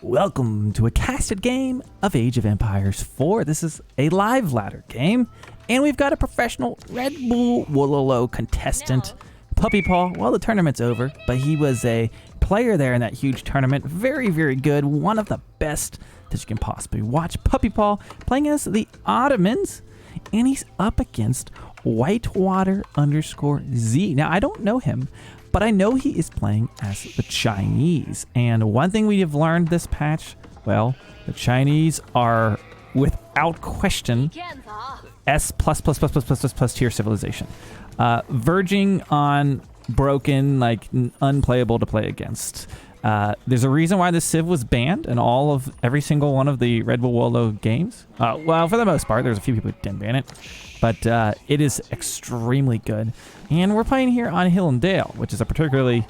Welcome to a casted game of Age of Empires 4. This is a live ladder game, and we've got a professional Red Bull Wololo contestant, Puppy Paw. Well, the tournament's over, but he was a player there in that huge tournament. Very, very good. One of the best that you can possibly watch. Puppy Paw playing as the Ottomans, and he's up against Whitewater_Z. Now, I don't know him, but I know he is playing as the Chinese. And one thing we have learned this patch, well, the Chinese are, without question, S+++++ tier civilization. Verging on broken, like unplayable to play against. There's a reason why the Civ was banned in every single one of the Red Bull Wolo games. Well, for the most part, there's a few people who didn't ban it, but it is extremely good. And we're playing here on Hill and Dale, which is a particularly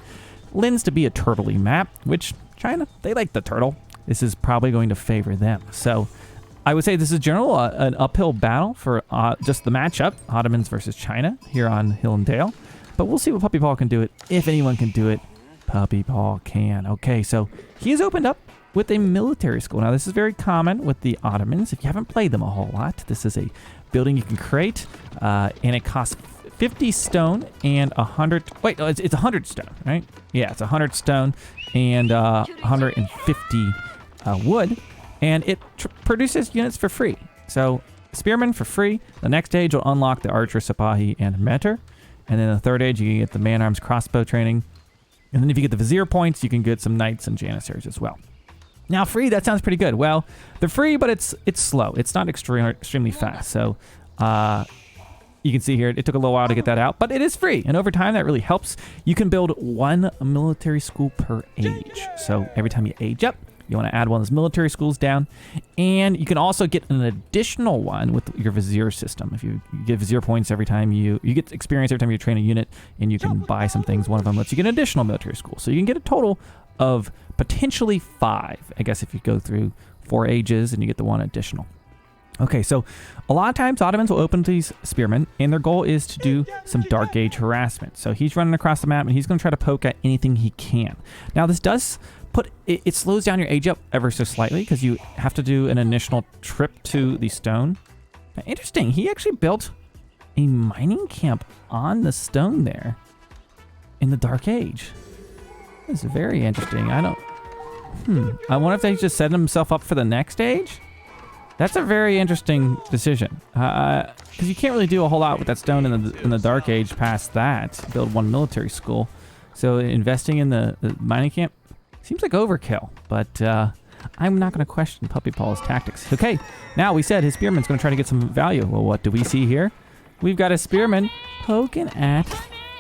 lends to be a turtley map, which China, they like the turtle. This is probably going to favor them. So I would say this is generally an uphill battle for just the matchup, Ottomans versus China here on Hill and Dale. But we'll see what Puppy Paw can do it. If anyone can do it, Puppy Paw can. Okay, so he has opened up with a military school. Now, this is very common with the Ottomans. If you haven't played them a whole lot, this is a building you can create, and it costs 50 stone and 100. Wait, no, it's 100 stone, right? Yeah, it's 100 stone and 150 wood, and it produces units for free. So, Spearman for free. The next stage will unlock the Archer, Sipahi, and Meter. And then the third age, you can get the man-arms crossbow training. And then if you get the Vizier points, you can get some Knights and Janissaries as well. Now, free, that sounds pretty good. Well, they're free, but it's slow. It's not extremely fast. So, you can see here, it took a little while to get that out, but it is free. And over time, that really helps. You can build one military school per age. So every time you age up, you want to add one of those military schools down. And you can also get an additional one with your Vizier system. If you get Vizier points every time you get experience every time you train a unit, and you can buy some things. One of them lets you get an additional military school. So you can get a total of potentially 5, I guess, if you go through 4 ages and you get the one additional. Okay, so a lot of times Ottomans will open these spearmen, and their goal is to do some dark age harassment. So he's running across the map, and he's going to try to poke at anything he can. Now, this does it slows down your age up ever so slightly, because you have to do an initial trip to the stone. Now, interesting, he actually built a mining camp on the stone there in the Dark Age. This is very interesting. I wonder if they just set himself up for the next age? That's a very interesting decision, because you can't really do a whole lot with that stone in the Dark Age past that. Build one military school. So investing in the mining camp seems like overkill, but I'm not going to question Puppy Paw's tactics. Okay, now we said his spearman's going to try to get some value. Well, what do we see here? We've got a spearman poking at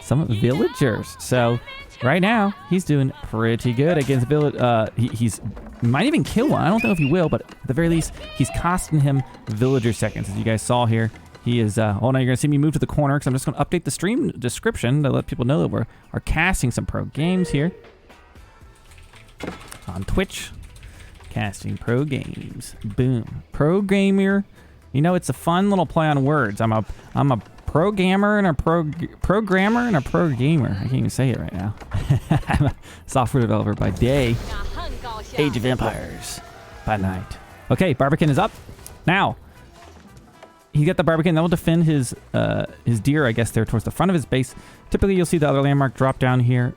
some villagers. So right now, he's doing pretty good against village. He might even kill one. I don't know if he will, but at the very least, he's costing him villager seconds. As you guys saw here, he is. Oh, now you're going to see me move to the corner, because I'm just going to update the stream description to let people know that we're casting some pro games here on Twitch. Casting pro games. Boom. Pro gamer. You know, it's a fun little play on words. I'm a pro gamer and a programmer and a pro gamer. I can't even say it right now. I'm a software developer by day, Age of Empires by night. Okay, Barbican is up. Now, he got the Barbican. That will defend his deer, I guess, there towards the front of his base. Typically, you'll see the other landmark drop down here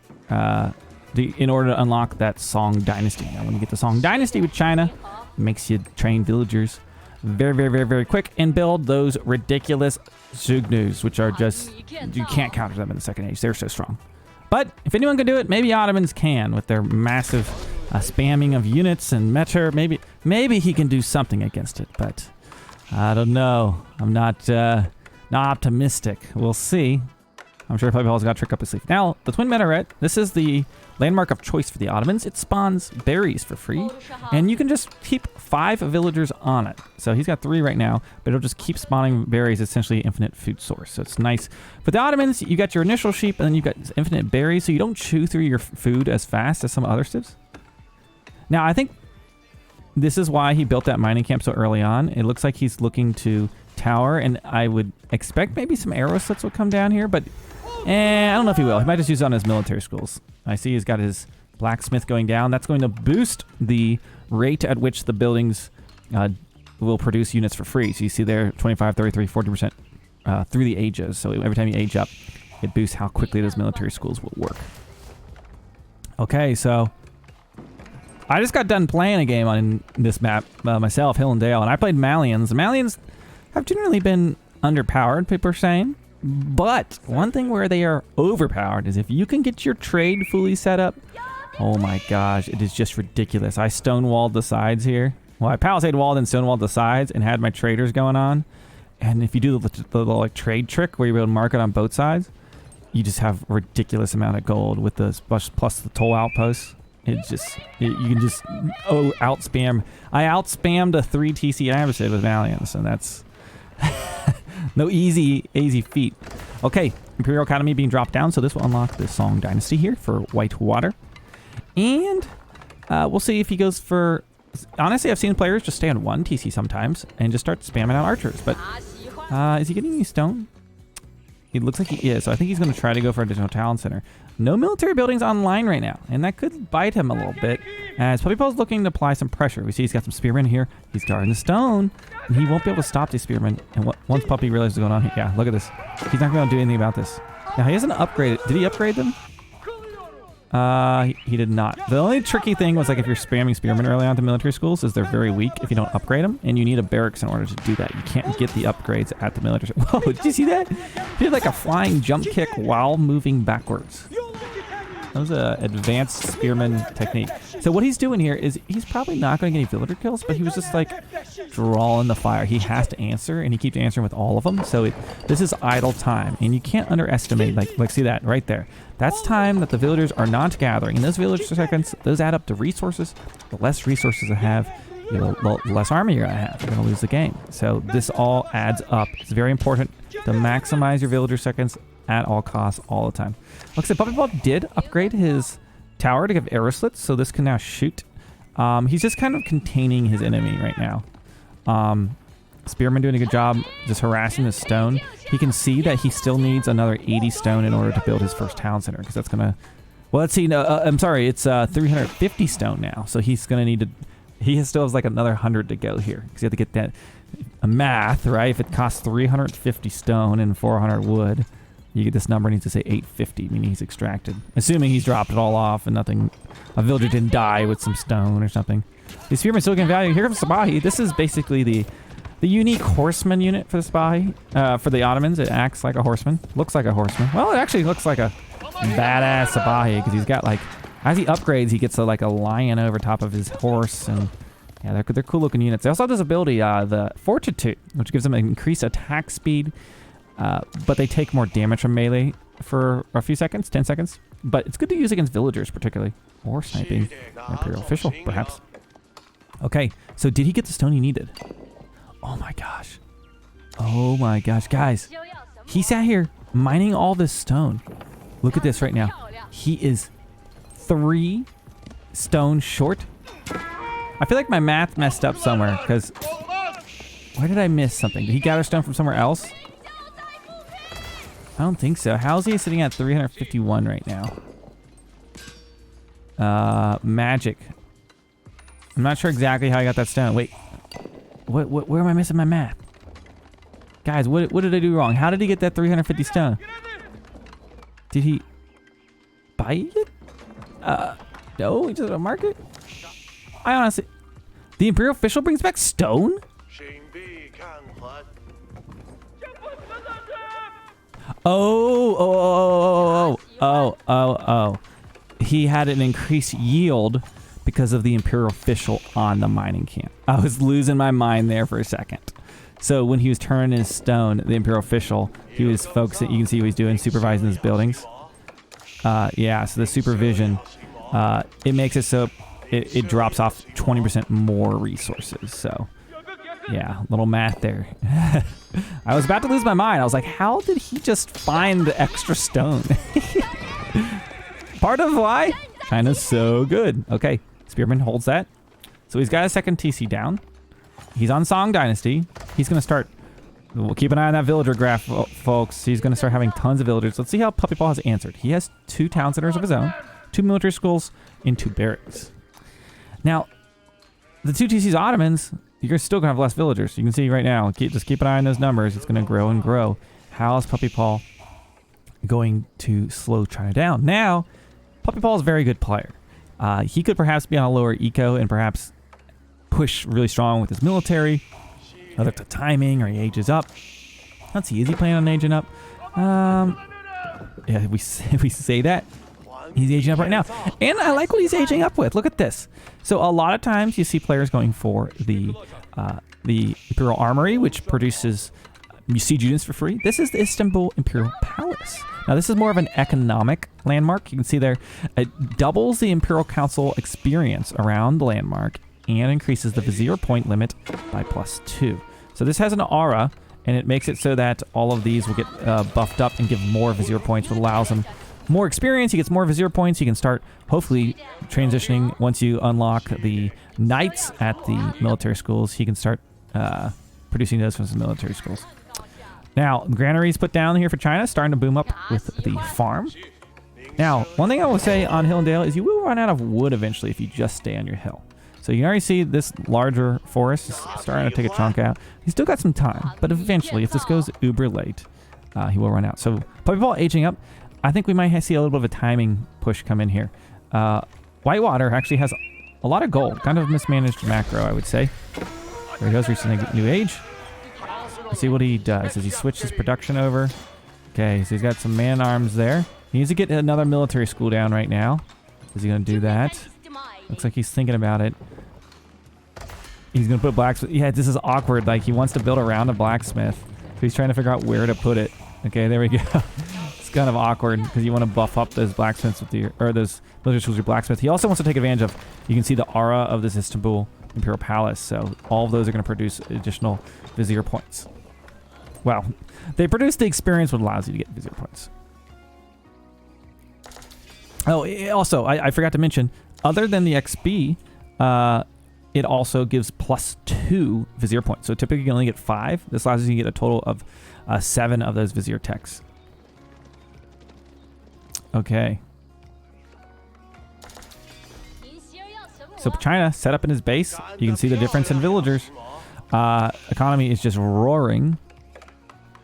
in order to unlock that Song Dynasty. Now, when you get the Song Dynasty with China, it makes you train villagers very, very, very, very quick and build those ridiculous Zugnus, which are just, you can't counter them in the second age. They're so strong. But if anyone can do it, maybe Ottomans can with their massive spamming of units and meter. Maybe he can do something against it, but I don't know. I'm not optimistic. We'll see. I'm sure Puppy Paw's got a trick up his sleeve. Now, the Twin Minaret, this is the landmark of choice for the Ottomans. It spawns berries for free, and you can just keep 5 villagers on it. So he's got 3 right now, but it'll just keep spawning berries, essentially infinite food source. So it's nice. For the Ottomans, you got your initial sheep, and then you've got infinite berries, so you don't chew through your food as fast as some other civs. Now, I think this is why he built that mining camp so early on. It looks like he's looking to tower, and I would expect maybe some arrow slits will come down here, but I don't know if he will. He might just use it on his military schools. I see he's got his Blacksmith going down. That's going to boost the rate at which the buildings will produce units for free. So you see there 25, 33, 40% through the ages. So every time you age up, it boosts how quickly those military schools will work. Okay, so I just got done playing a game on this map myself, Hill and Dale, and I played Malians. The Malians have generally been underpowered, people are saying. But one thing where they are overpowered is if you can get your trade fully set up, oh my gosh, it is just ridiculous. I stonewalled the sides here. Well, I palisade walled and stonewalled the sides and had my traders going on. And if you do the like trade trick where you're able to mark it on both sides, you just have a ridiculous amount of gold with the plus the toll outposts. You can just outspam. I outspammed a 3 TC ambassade with Valiants, and that's no easy feat. Okay, Imperial Academy being dropped down, so this will unlock the Song Dynasty here for Whitewater. And we'll see if he goes for... Honestly, I've seen players just stay on 1 TC sometimes and just start spamming out archers, but is he getting any stone? It looks like he is, so I think he's going to try to go for additional talent center. No military buildings online right now, and that could bite him a little bit, as Puppy Paul's looking to apply some pressure. We see he's got some spearmen here. He's guarding the stone, and he won't be able to stop these spearmen. And once Puppy realizes what's going on here, yeah, look at this. He's not going to be able to do anything about this. Now, he hasn't upgraded. Did he upgrade them? He did not. The only tricky thing was, like, if you're spamming spearmen early on to military schools, is they're very weak if you don't upgrade them, and you need a barracks in order to do that. You can't get the upgrades at the military. Whoa, did you see that? He did like a flying jump kick while moving backwards. That was an advanced spearman technique. So what he's doing here is he's probably not going to get any villager kills, but he was just like drawing the fire. He has to answer, and he keeps answering with all of them. So this is idle time, and you can't underestimate. Like see that right there. That's time that the villagers are not gathering, and those villager seconds, those add up to resources. The less resources I have, the less army you're gonna have. You're gonna lose the game. So this all adds up. It's very important to maximize your villager seconds at all costs all the time. Like I said, Puppy Paul did upgrade his tower to give arrow slits, so this can now shoot. He's just kind of containing his enemy right now. Spearman doing a good job just harassing the stone. He can see that he still needs another 80 stone in order to build his first town center, because that's gonna... Well, let's see. No, I'm sorry. It's 350 stone now, so he's gonna need to... He still has like another 100 to go here, because you have to get that math, right? If it costs 350 stone and 400 wood, you get this number needs to say 850, meaning he's extracted. Assuming he's dropped it all off and nothing... A villager didn't die with some stone or something. These spearmen still getting value. Here comes Sabahi. This is basically the unique horseman unit for the Sabahi. For the Ottomans, it acts like a horseman. Looks like a horseman. Well, it actually looks like a badass Sabahi, because he's got like... As he upgrades, he gets like a lion over top of his horse, and yeah, they're cool looking units. They also have this ability, the Fortitude, which gives them an increased attack speed, but they take more damage from melee for a few seconds, 10 seconds. But it's good to use against villagers, particularly, or sniping an Imperial official, perhaps. Okay, so did he get the stone he needed? Oh my gosh. Oh my gosh, guys. He sat here mining all this stone. Look at this right now. He is 3 stone short. I feel like my math messed up somewhere, because where did I miss something? Did he gather stone from somewhere else? I don't think so. How's he sitting at 351 right now? Magic. I'm not sure exactly how I got that stone. Wait. Where am I missing my math? Guys, what did I do wrong? How did he get that 350 stone? Did he buy it? No, he just didn't mark it. I honestly... The Imperial official brings back stone? Oh. He had an increased yield because of the Imperial official on the mining camp. I was losing my mind there for a second. So when he was turning his stone, the Imperial official, he was focusing, you can see what he's doing, supervising his buildings. Yeah, so the supervision, it makes it so it drops off 20% more resources. So yeah, little math there. I was about to lose my mind. I was like, how did he just find the extra stone? Part of why China's so good. Okay, Spearman holds that. So he's got a second TC down. He's on Song Dynasty. He's going to start... We'll keep an eye on that villager graph, folks. He's going to start having tons of villagers. Let's see how Puppy Paul has answered. He has 2 town centers of his own. 2 military schools and 2 barracks. Now, the 2 TC's Ottomans, you're still going to have less villagers. You can see right now, just keep an eye on those numbers. It's going to grow and grow. How is Puppy Paw going to slow China down? Now, Puppy Paw is a very good player. He could perhaps be on a lower eco and perhaps push really strong with his military. Whether it's a timing or he ages up. Let's see, is he planning on aging up? Yeah, we say that. He's aging up right now. And I like what he's aging up with. Look at this. So a lot of times you see players going for the Imperial Armory, which produces siege units for free. This is the Istanbul Imperial Palace. Now this is more of an economic landmark. You can see there, it doubles the Imperial Council experience around the landmark and increases the Vizier point limit by +2. So this has an aura, and it makes it so that all of these will get buffed up and give more Vizier points, which allows him more experience. He gets more Vizier points. He can start hopefully transitioning once you unlock the knights at the military schools. He can start producing those from the military schools. Now, granaries put down here for China, starting to boom up with the farm. Now, one thing I will say on Hill and Dale is you will run out of wood eventually if you just stay on your hill. So you can already see this larger forest is starting to take a chunk out. He's still got some time, but eventually, if this goes uber late, he will run out. So Puppy Paw aging up, I think we might see a little bit of a timing push come in here. Whitewater actually has a lot of gold, kind of mismanaged macro, I would say. There he goes, reaching a new age. Let's see what he does. Does he switch his production over? Okay, so he's got some man-arms there. He needs to get another military school down right now. Is he going to do that? Looks like he's thinking about it. He's going to put blacksmith. Yeah, this is awkward. Like, he wants to build around a blacksmith. So he's trying to figure out where to put it. Okay, there we go. It's kind of awkward because you want to buff up those blacksmiths with your, or those military schools with your blacksmith. He also wants to take advantage of, you can see the aura of this Istanbul Imperial Palace. So all of those are going to produce additional Vizier points. Well, they produce the experience which allows you to get Vizier points. Oh, also, I forgot to mention, other than the XP, it also gives +2 Vizier points. So typically you only get 5. This allows you to get a total of 7 of those Vizier techs. Okay. So China set up in his base. You can see the difference in villagers. Economy is just roaring.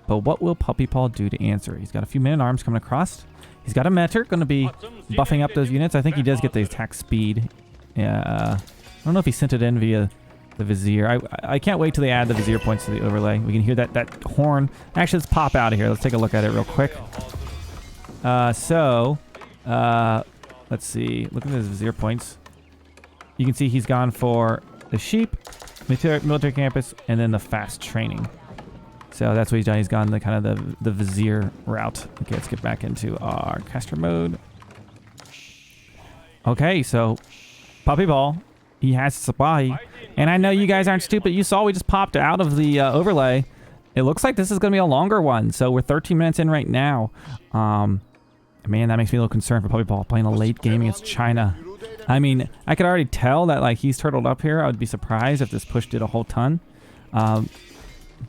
But what will Puppy Paw do to answer? He's got a few men-at-arms coming across. He's got a Metter, going to be buffing up those units. I think he does get the attack speed. I don't know if he sent it in via the Vizier. I can't wait till they add the Vizier points to the overlay. We can hear that horn. Actually, let's pop out of here. Let's take a look at it real quick. Let's see. Look at his Vizier points. You can see he's gone for the sheep, military campus, and then the fast training. So that's what he's done. He's gone the kind of the Vizier route. Okay, let's get back into our caster mode. Okay, so Puppy Paw, he has Sipahi. And I know you guys aren't stupid. You saw we just popped out of the overlay. It looks like this is going to be a longer one. So we're 13 minutes in right now. Man, that makes me a little concerned for Puppy Paw playing a late game against China. I mean, I could already tell that like he's turtled up here. I would be surprised if this push did a whole ton.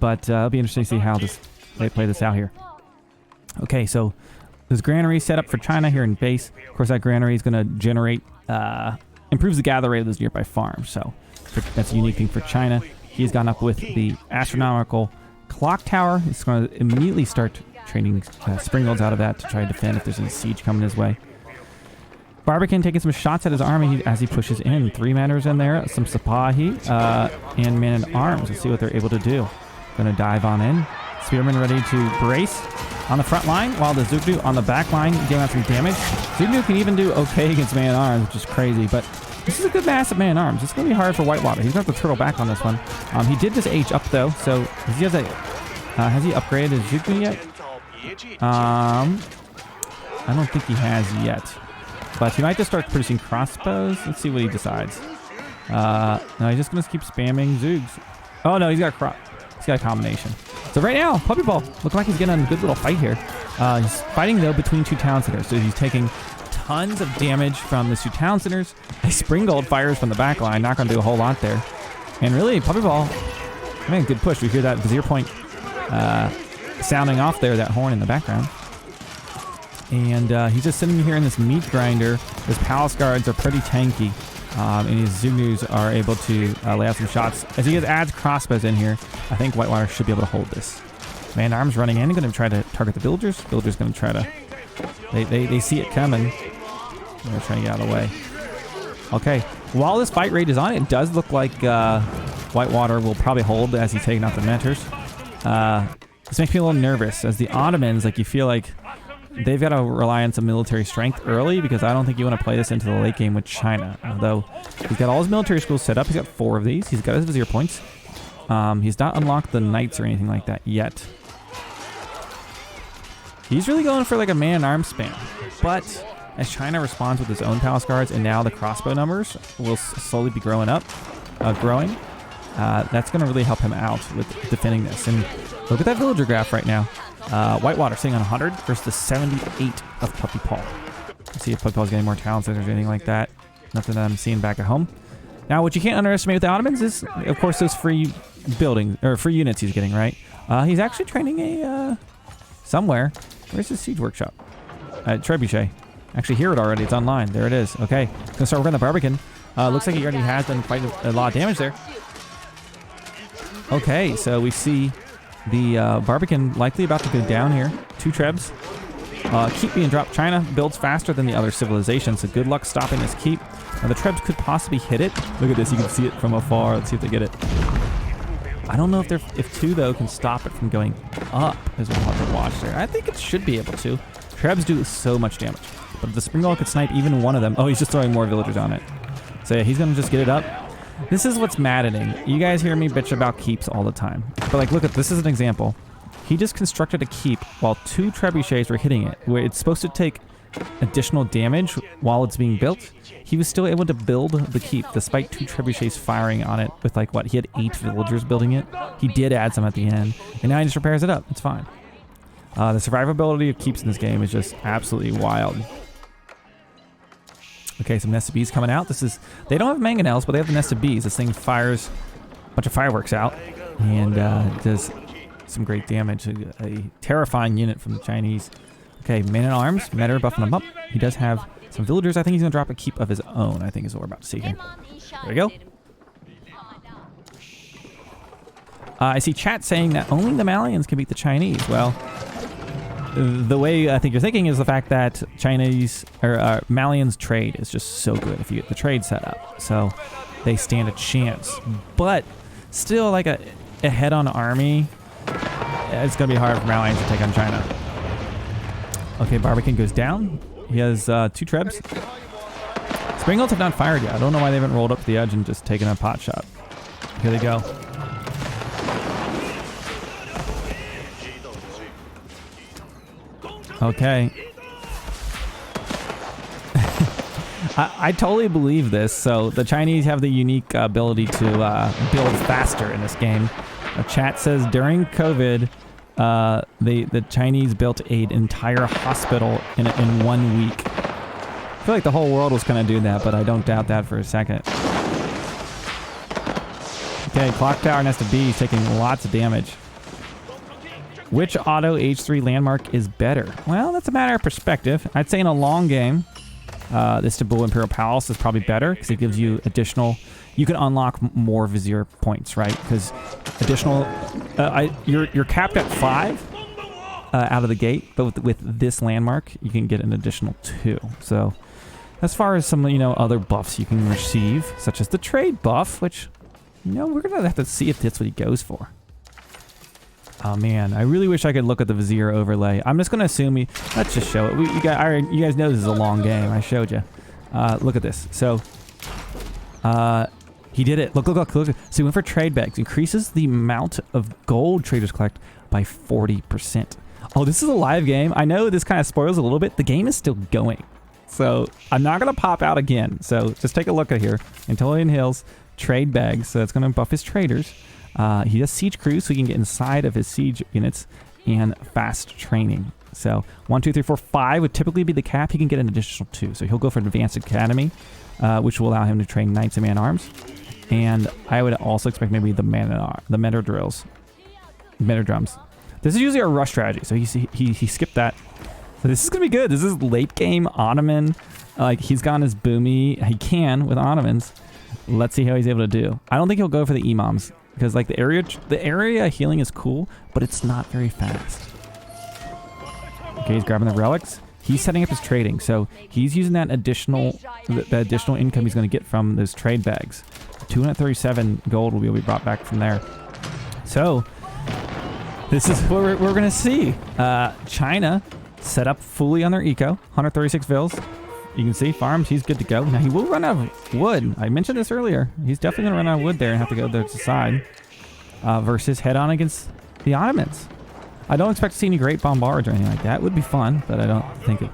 But it'll be interesting to see how they play this out here. Okay, so there's granary set up for China here in base. Of course, that granary is going to generate, improves the gather rate of those nearby farms. So that's a unique thing for China. He's gone up with the astronomical clock tower. He's going to immediately start training springolds out of that to try to defend if there's any siege coming his way. Barbican taking some shots at his army as he pushes in. 3 manners in there, some Sipahi, and men-at-arms. Let's see what they're able to do. Gonna dive on in. Spearman ready to brace on the front line, while the Zugdu on the back line giving out some damage. Zugdu can even do okay against man-at-arms, which is crazy, but this is a good mass of man-at-arms. It's gonna be hard for Whitewater. He's gonna have to turtle back on this one. He did just age up though, so he has he upgraded his Zugdu yet? I don't think he has yet. But he might just start producing crossbows. Let's see what he decides. No, he's just going to keep spamming Zoogs. Oh, no, he's got a combination. So right now, Puppy Paw looks like he's getting a good little fight here. He's fighting, though, between 2 town centers. So he's taking tons of damage from the 2 town centers. A Springgold fires from the back line. Not going to do a whole lot there. And really, Puppy Paw, man, good push. We hear that Vizier point sounding off there, that horn in the background. And he's just sitting here in this meat grinder, His palace guards are pretty tanky, and his Zugnus are able to lay out some shots. As he adds crossbows in here, I think Whitewater should be able to hold this. Man-at-arms running in, going to try to target the villagers. Villagers going to try to... They see it coming. They're trying to get out of the way. Okay, while this fight rate is on, it does look like Whitewater will probably hold as he's taking out the mentors. This makes me a little nervous, as the Ottomans, like, you feel like they've got to rely on some military strength early, because I don't think you want to play this into the late game with China. Although he's got all his military schools set up. He's got 4 of these. He's got his vizier points. He's not unlocked the knights or anything like that yet. He's really going for like a man-at-arms spam. But as China responds with his own palace guards, and now the crossbow numbers will slowly be growing. That's going to really help him out with defending this. And look at that villager graph right now. Whitewater sitting on 100 versus the 78 of Puppy Paul. Let's see if Puppy Paul's getting more talents or anything like that. Nothing that I'm seeing back at home. Now, what you can't underestimate with the Ottomans is, of course, those free building or free units he's getting, right? He's actually training a somewhere. Where's his siege workshop? Trebuchet. Actually, here it already. It's online. There it is. Okay, gonna start working on the Barbican. Looks like he already has done quite a lot of damage there. Okay, so we see the Barbican likely about to go down here. 2 trebs. Keep being dropped. China builds faster than the other civilizations, so good luck stopping this keep. Now the trebs could possibly hit it. Look at this, you can see it from afar. Let's see if they get it. I don't know if 2 though can stop it from going up, as we'll have to watch there. I think it should be able to. Trebs do so much damage, but if the Springall could snipe even one of them. Oh, he's just throwing more villagers on it. So yeah, he's gonna just get it up. This is what's maddening. You guys hear me bitch about keeps all the time, but like, look at this is an example. He just constructed a keep while 2 trebuchets were hitting it, where it's supposed to take additional damage while it's being built. He was still able to build the keep despite 2 trebuchets firing on it with like, what, he had 8 villagers building it. He did add some at the end, and now he just repairs it up. It's fine. The survivability of keeps in this game is just absolutely wild. Okay, some nested bees coming out. They don't have mangonels, but they have the nested bees. This thing fires a bunch of fireworks out and does some great damage. A terrifying unit from the Chinese. Okay, man-at-arms. Metter buffing him up. He does have some villagers. I think he's going to drop a keep of his own, I think is what we're about to see here. There we go. I see chat saying that only the Malians can beat the Chinese. Well, the way I think you're thinking is the fact that Chinese or Malians trade is just so good if you get the trade set up. So they stand a chance. But still, like a head-on army, it's going to be hard for Malians to take on China. Okay, Barbican goes down. He has 2 trebs. Springals have not fired yet. I don't know why they haven't rolled up to the edge and just taken a pot shot. Here they go. Okay. I totally believe this. So the Chinese have the unique ability to build faster in this game. Chat says during COVID, the Chinese built an entire hospital in 1 week. I feel like the whole world was kind of doing that, but I don't doubt that for a second. Okay, Clock Tower nested bees taking lots of damage. Which auto H3 landmark is better? Well, that's a matter of perspective. I'd say in a long game, this Taboo Imperial Palace is probably better because it gives you additional... You can unlock more vizier points, right? Because additional... you're capped at 5 out of the gate, but with this landmark, you can get an additional 2. So, as far as some, other buffs you can receive, such as the trade buff, which, we're going to have to see if that's what he goes for. Oh man, I really wish I could look at the vizier overlay. I'm just gonna assume let's just show it. You guys know this is a long game. I showed you. Look at this. So, he did it. Look. So he went for trade bags. Increases the amount of gold traders collect by 40%. Oh, this is a live game. I know this kind of spoils a little bit. The game is still going. So I'm not gonna pop out again. So just take a look at here. Antolian Hills, trade bags. So it's gonna buff his traders. He does siege crews, so he can get inside of his siege units, and fast training. So 1, 2, 3, 4, 5 would typically be the cap. He can get an additional 2. So he'll go for an advanced academy, which will allow him to train knights and man-arms. And I would also expect maybe the meter drums. This is usually our rush strategy, so he skipped that. So this is gonna be good. This is late game Ottoman Like, he's gone as boomy. He can with Ottomans. Let's see how he's able to do. I don't think he'll go for the imams because like the area healing is cool, but it's not very fast. Okay, he's grabbing the relics. He's setting up his trading, so he's using that additional income he's going to get from those trade bags. 237 gold will be brought back from there. So this is what we're going to see. China set up fully on their eco, 136 vils. You can see farms, he's good to go. Now he will run out of wood. I mentioned this earlier. He's definitely going to run out of wood there and have to go to the side versus head on against the Ottomans. I don't expect to see any great bombards or anything like that. It would be fun, but I don't think it.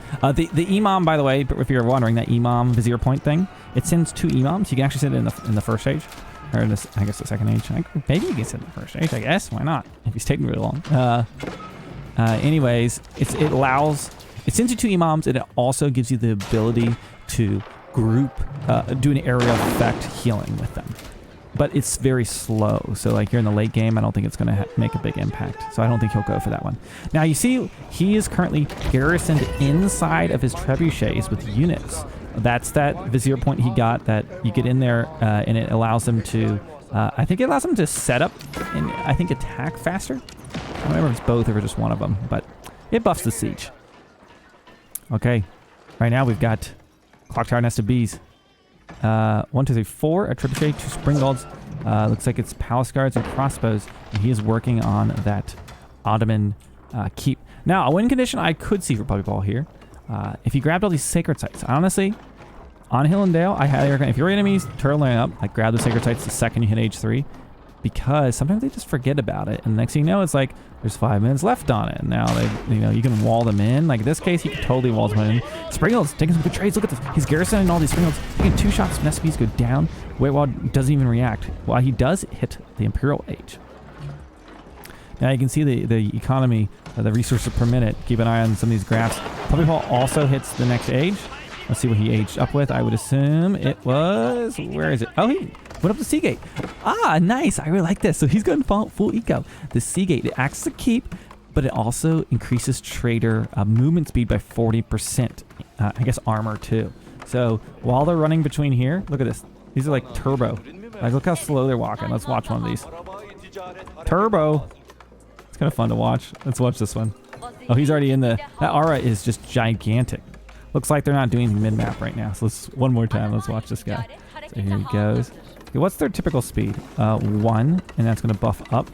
The imam, by the way, if you're wondering, that imam vizier point thing, it sends 2 imams. You can actually send it in the first age, or in this, I guess the second age. Maybe you can send it in the first age. I guess why not? If he's taking really long. Anyways, it sends you 2 imams, and it also gives you the ability to group, do an area effect healing with them. But it's very slow. So like here in the late game, I don't think it's going to make a big impact. So I don't think he'll go for that one. Now you see he is currently garrisoned inside of his trebuchets with units. That's that vizier point he got that you get in there and it allows him to, I think it allows him to set up and I think attack faster. I don't remember if it's both or just one of them, but it buffs the siege. Okay, right now we've got Clock Tower Nest of Bees. 1, 2, 3, 4, a trebuchet, 2 springolds. Looks like it's palace guards and crossbows, and he is working on that Ottoman keep. Now, a win condition I could see for Puppy Ball here. If he grabbed all these sacred sites, honestly, on Hill and Dale, I highly recommend if your enemies turtling up, like grab the sacred sites the second you hit age 3, because sometimes they just forget about it, and next thing you know, it's like there's 5 minutes left on it. And now you can wall them in. Like in this case, he can totally wall them in. Springolds taking some good trades. Look at this. He's garrisoning all these Springolds. Taking 2 shots. Nest bees go down. Waitwad doesn't even react. While he does hit the Imperial Age. Now you can see the economy, the resources per minute. Keep an eye on some of these graphs. Puppy Paw also hits the next age. Let's see what he aged up with. I would assume it was, where is it? Oh, he went up the Seagate. Ah, nice. I really like this. So he's going full eco. The Seagate, it acts as a keep, but it also increases trader movement speed by 40%. I guess armor too. So while they're running between here, look at this. These are like turbo. Like look how slow they're walking. Let's watch one of these. Turbo. It's kind of fun to watch. Let's watch this one. Oh, he's already in the, that aura is just gigantic. Looks like they're not doing anything mid-map right now. So let's, one more time, let's watch this guy. So here he goes. Okay, what's their typical speed? 1, and that's gonna buff up.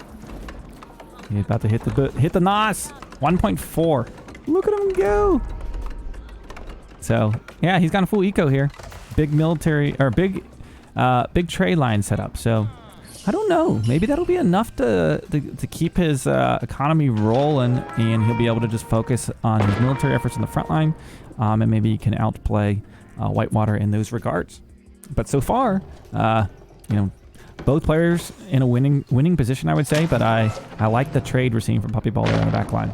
He's about to hit the NOS. 1.4. Look at him go. So yeah, he's got a full eco here. Big military, or big trade line set up. So I don't know. Maybe that'll be enough to keep his economy rolling, and he'll be able to just focus on his military efforts in the front line. And maybe he can outplay Whitewater in those regards. But so far, both players in a winning position, I would say. But I like the trade we're seeing from Puppy Ball there on the back line.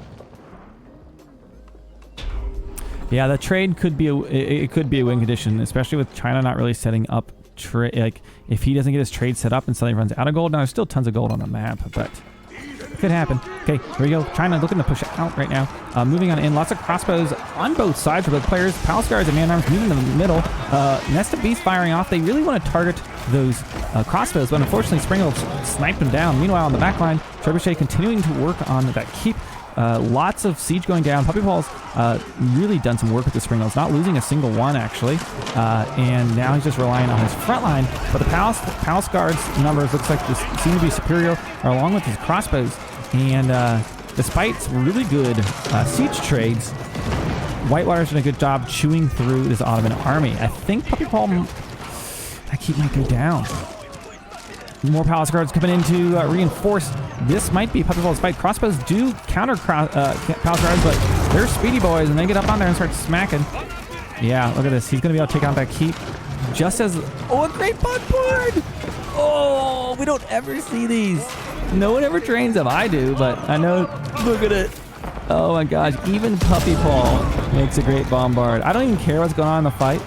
Yeah, the trade could be it could be a win condition, especially with China not really setting up trade. Like if he doesn't get his trade set up and suddenly runs out of gold. Now there's still tons of gold on the map, but it could happen. Okay, here we go. China looking to push out right now. Moving on in. Lots of crossbows on both sides for both players. Palace guards and man-arms moving in the middle. Nest of Beasts firing off. They really want to target those crossbows, but unfortunately Springles sniped them down. Meanwhile, on the back line, Trebuchet continuing to work on that keep. Lots of siege going down. Puppy Paul's really done some work with the Springles, not losing a single one actually. And now he's just relying on his front line. But the Palace Guards numbers looks like this seem to be superior, along with his crossbows. And despite really good siege trades, Whitewater's done a good job chewing through this Ottoman army. I think Puppy Paul, that keep might go down. More Palace Guards coming in to reinforce. This might be Puppy Paul's fight. Crossbows do counter Palace Guards, but they're speedy boys, and they get up on there and start smacking. Yeah, look at this. He's going to be able to take out that keep. Just as... Oh, a great board! Oh, we don't ever see these. No one ever trains them. I do, but I know... Look at it. Oh my gosh. Even Puppy Paul makes a great bombard. I don't even care what's going on in the fight.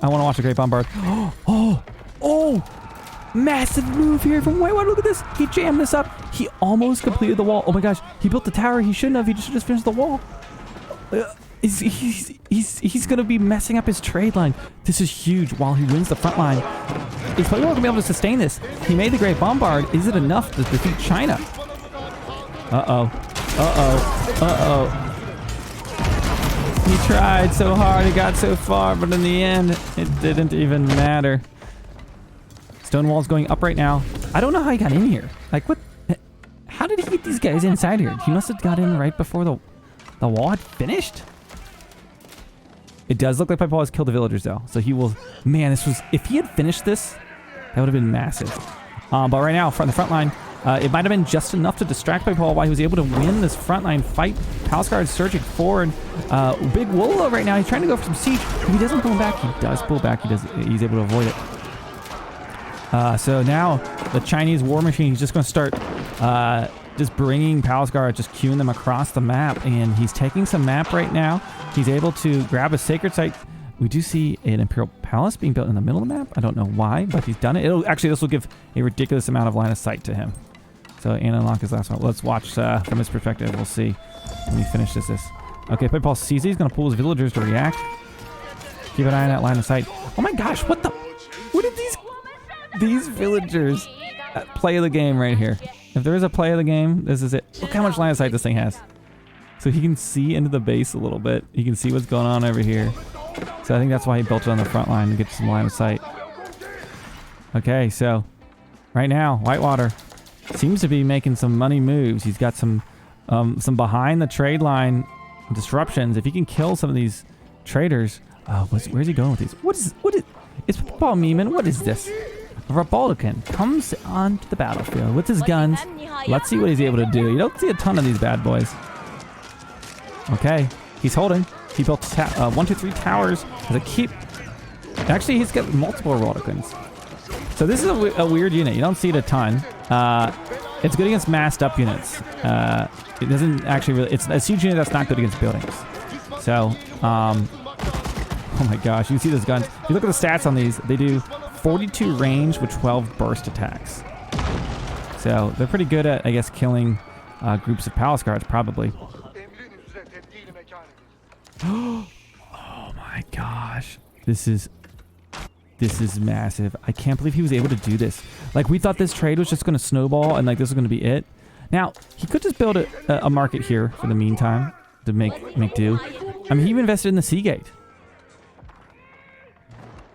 I want to watch a great bombard. Oh! Massive move here from Whitewater. Look at this. He jammed this up. He almost completed the wall. Oh my gosh. He built the tower. He shouldn't have. He just finished the wall. He's going to be messing up his trade line. This is huge while he wins the front line. He's probably not going to be able to sustain this. He made the Great Bombard. Is it enough to defeat China? Uh-oh. Uh-oh. Uh-oh. He tried so hard. He got so far, but in the end, it didn't even matter. Stonewall's going up right now. I don't know how he got in here. Like, what? How did he get these guys inside here? He must have got in right before the wall had finished. It does look like Pipe Paul has killed the villagers, though. So he will... Man, this was... If he had finished this, that would have been massive. But right now, from the front line, it might have been just enough to distract Pipe Paul while he was able to win this front line fight. Palace Guard surging forward. Big Wolo right now. He's trying to go for some siege. If he doesn't pull back, he does pull back. He's able to avoid it. So now the Chinese war machine is just going to start just bringing Palace Guard, just queuing them across the map. And he's taking some map right now. He's able to grab a sacred site. We do see an Imperial Palace being built in the middle of the map. I don't know why, but he's done it. Actually, this will give a ridiculous amount of line of sight to him. So, and unlock his last one. Let's watch from his perspective. We'll see when he finishes this. Okay, Pipe Paul sees it. He's going to pull his villagers to react. Keep an eye on that line of sight. Oh my gosh, what the... What did these villagers play of the game right here? If there is a play of the game, this is it. Look how much line of sight this thing has. So he can see into the base a little bit. He can see what's going on over here. So I think that's why he built it on the front line to get some line of sight. Okay, so right now, Whitewater seems to be making some money moves. He's got some behind the trade line disruptions. If he can kill some of these traders, where's he going with these? What is? It's Paul Meeman. What is this? A Republican comes onto the battlefield with his guns. Let's see what he's able to do. You don't see a ton of these bad boys. Okay, he's holding. He built 1, 2, 3 towers as a keep. Actually, he's got multiple Republicans. So this is a weird unit. You don't see it a ton. It's good against massed up units. It doesn't actually really... It's a siege unit that's not good against buildings. So, oh my gosh, you see those guns. If you look at the stats on these, they do 42 range with 12 burst attacks. So they're pretty good at, I guess, killing groups of Palace Guards, probably. Oh my gosh. This is massive. I can't believe he was able to do this. Like, we thought this trade was just going to snowball and like this was going to be it. Now, he could just build a market here for the meantime to make do. I mean, he even invested in the Seagate.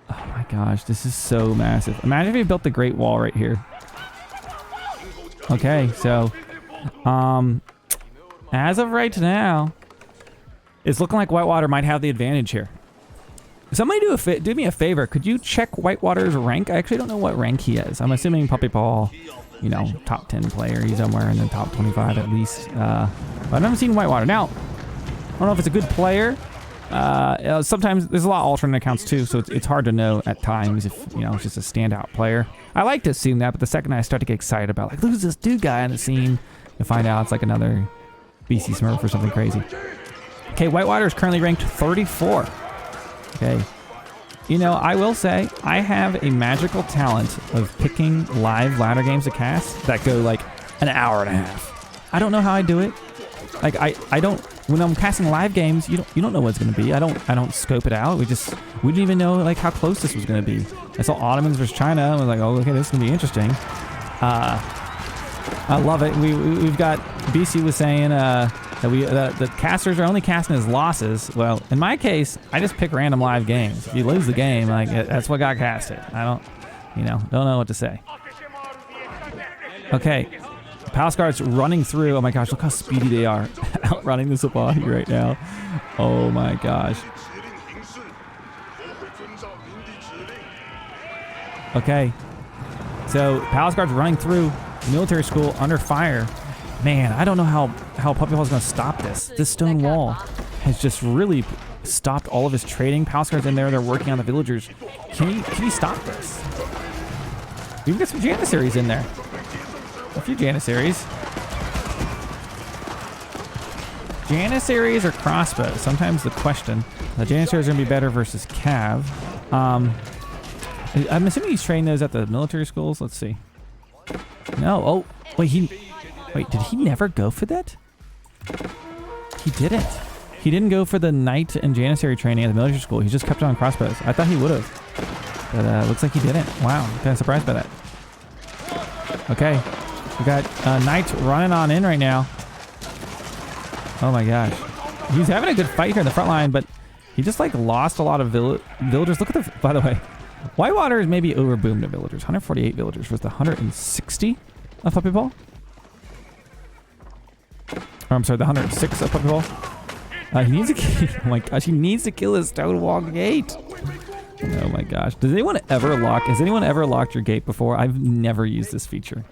Oh my gosh, this is so massive. Imagine if he built the Great Wall right here. Okay, so as of right now, it's looking like Whitewater might have the advantage here. Somebody do me a favor. Could you check Whitewater's rank? I actually don't know what rank he is. I'm assuming Puppy Paul, you know, top 10 player. He's somewhere in the top 25 at least. But I've never seen Whitewater. Now, I don't know if it's a good player. Sometimes there's a lot of alternate accounts too, so it's hard to know at times if, you know, it's just a standout player. I like to assume that, but the second I start to get excited about, like, who's this dude guy on the scene, you find out it's like another BC Smurf or something crazy. Okay, Whitewater is currently ranked 34. Okay. You know, I will say, I have a magical talent of picking live ladder games to cast that go like an hour and a half. I don't know how I do it. Like, I don't, when I'm casting live games, you don't know what it's going to be. I don't scope it out. We didn't even know like how close this was going to be. I saw Ottomans versus China and I was like, oh, okay, this is going to be interesting. I love it. We've got, BC was saying, that the casters are only casting his losses. Well, in my case, I just pick random live games. If you lose the game, like, that's what got casted. I don't know what to say. Okay, Palace Guard's running through. Oh my gosh, look how speedy they are. Outrunning the Sabah right now. Oh my gosh. Okay, so Palace Guard's running through military school under fire. Man, I don't know how Puppy Paul's going to stop this. This stone wall has just really stopped all of his trading. Palace Guard's in there. They're working on the villagers. Can he stop this? We've got some Janissaries in there. A few Janissaries. Janissaries or crossbows? Sometimes the question. The Janissaries are going to be better versus Cav. I'm assuming he's training those at the military schools. Let's see. No. Oh, wait, did he never go for that? He didn't. he didn't go for the knight and janissary training at the military school. He just kept on crossbows. I thought he would have, but looks like he didn't. Wow, I'm kind of surprised by that. Okay, we got knight running on in right now. Oh my gosh, he's having a good fight here in the front line, but he just like lost a lot of villagers. Look at the, by the way, Whitewater is maybe overboomed at villagers. 148 villagers versus the 160 of Puppy Paul. Or I'm sorry, the 106 of Puppy Paul. He needs to kill, oh my gosh, he needs to kill his Stonewall gate. Oh my gosh. Does anyone ever lock, has anyone ever locked your gate before? I've never used this feature.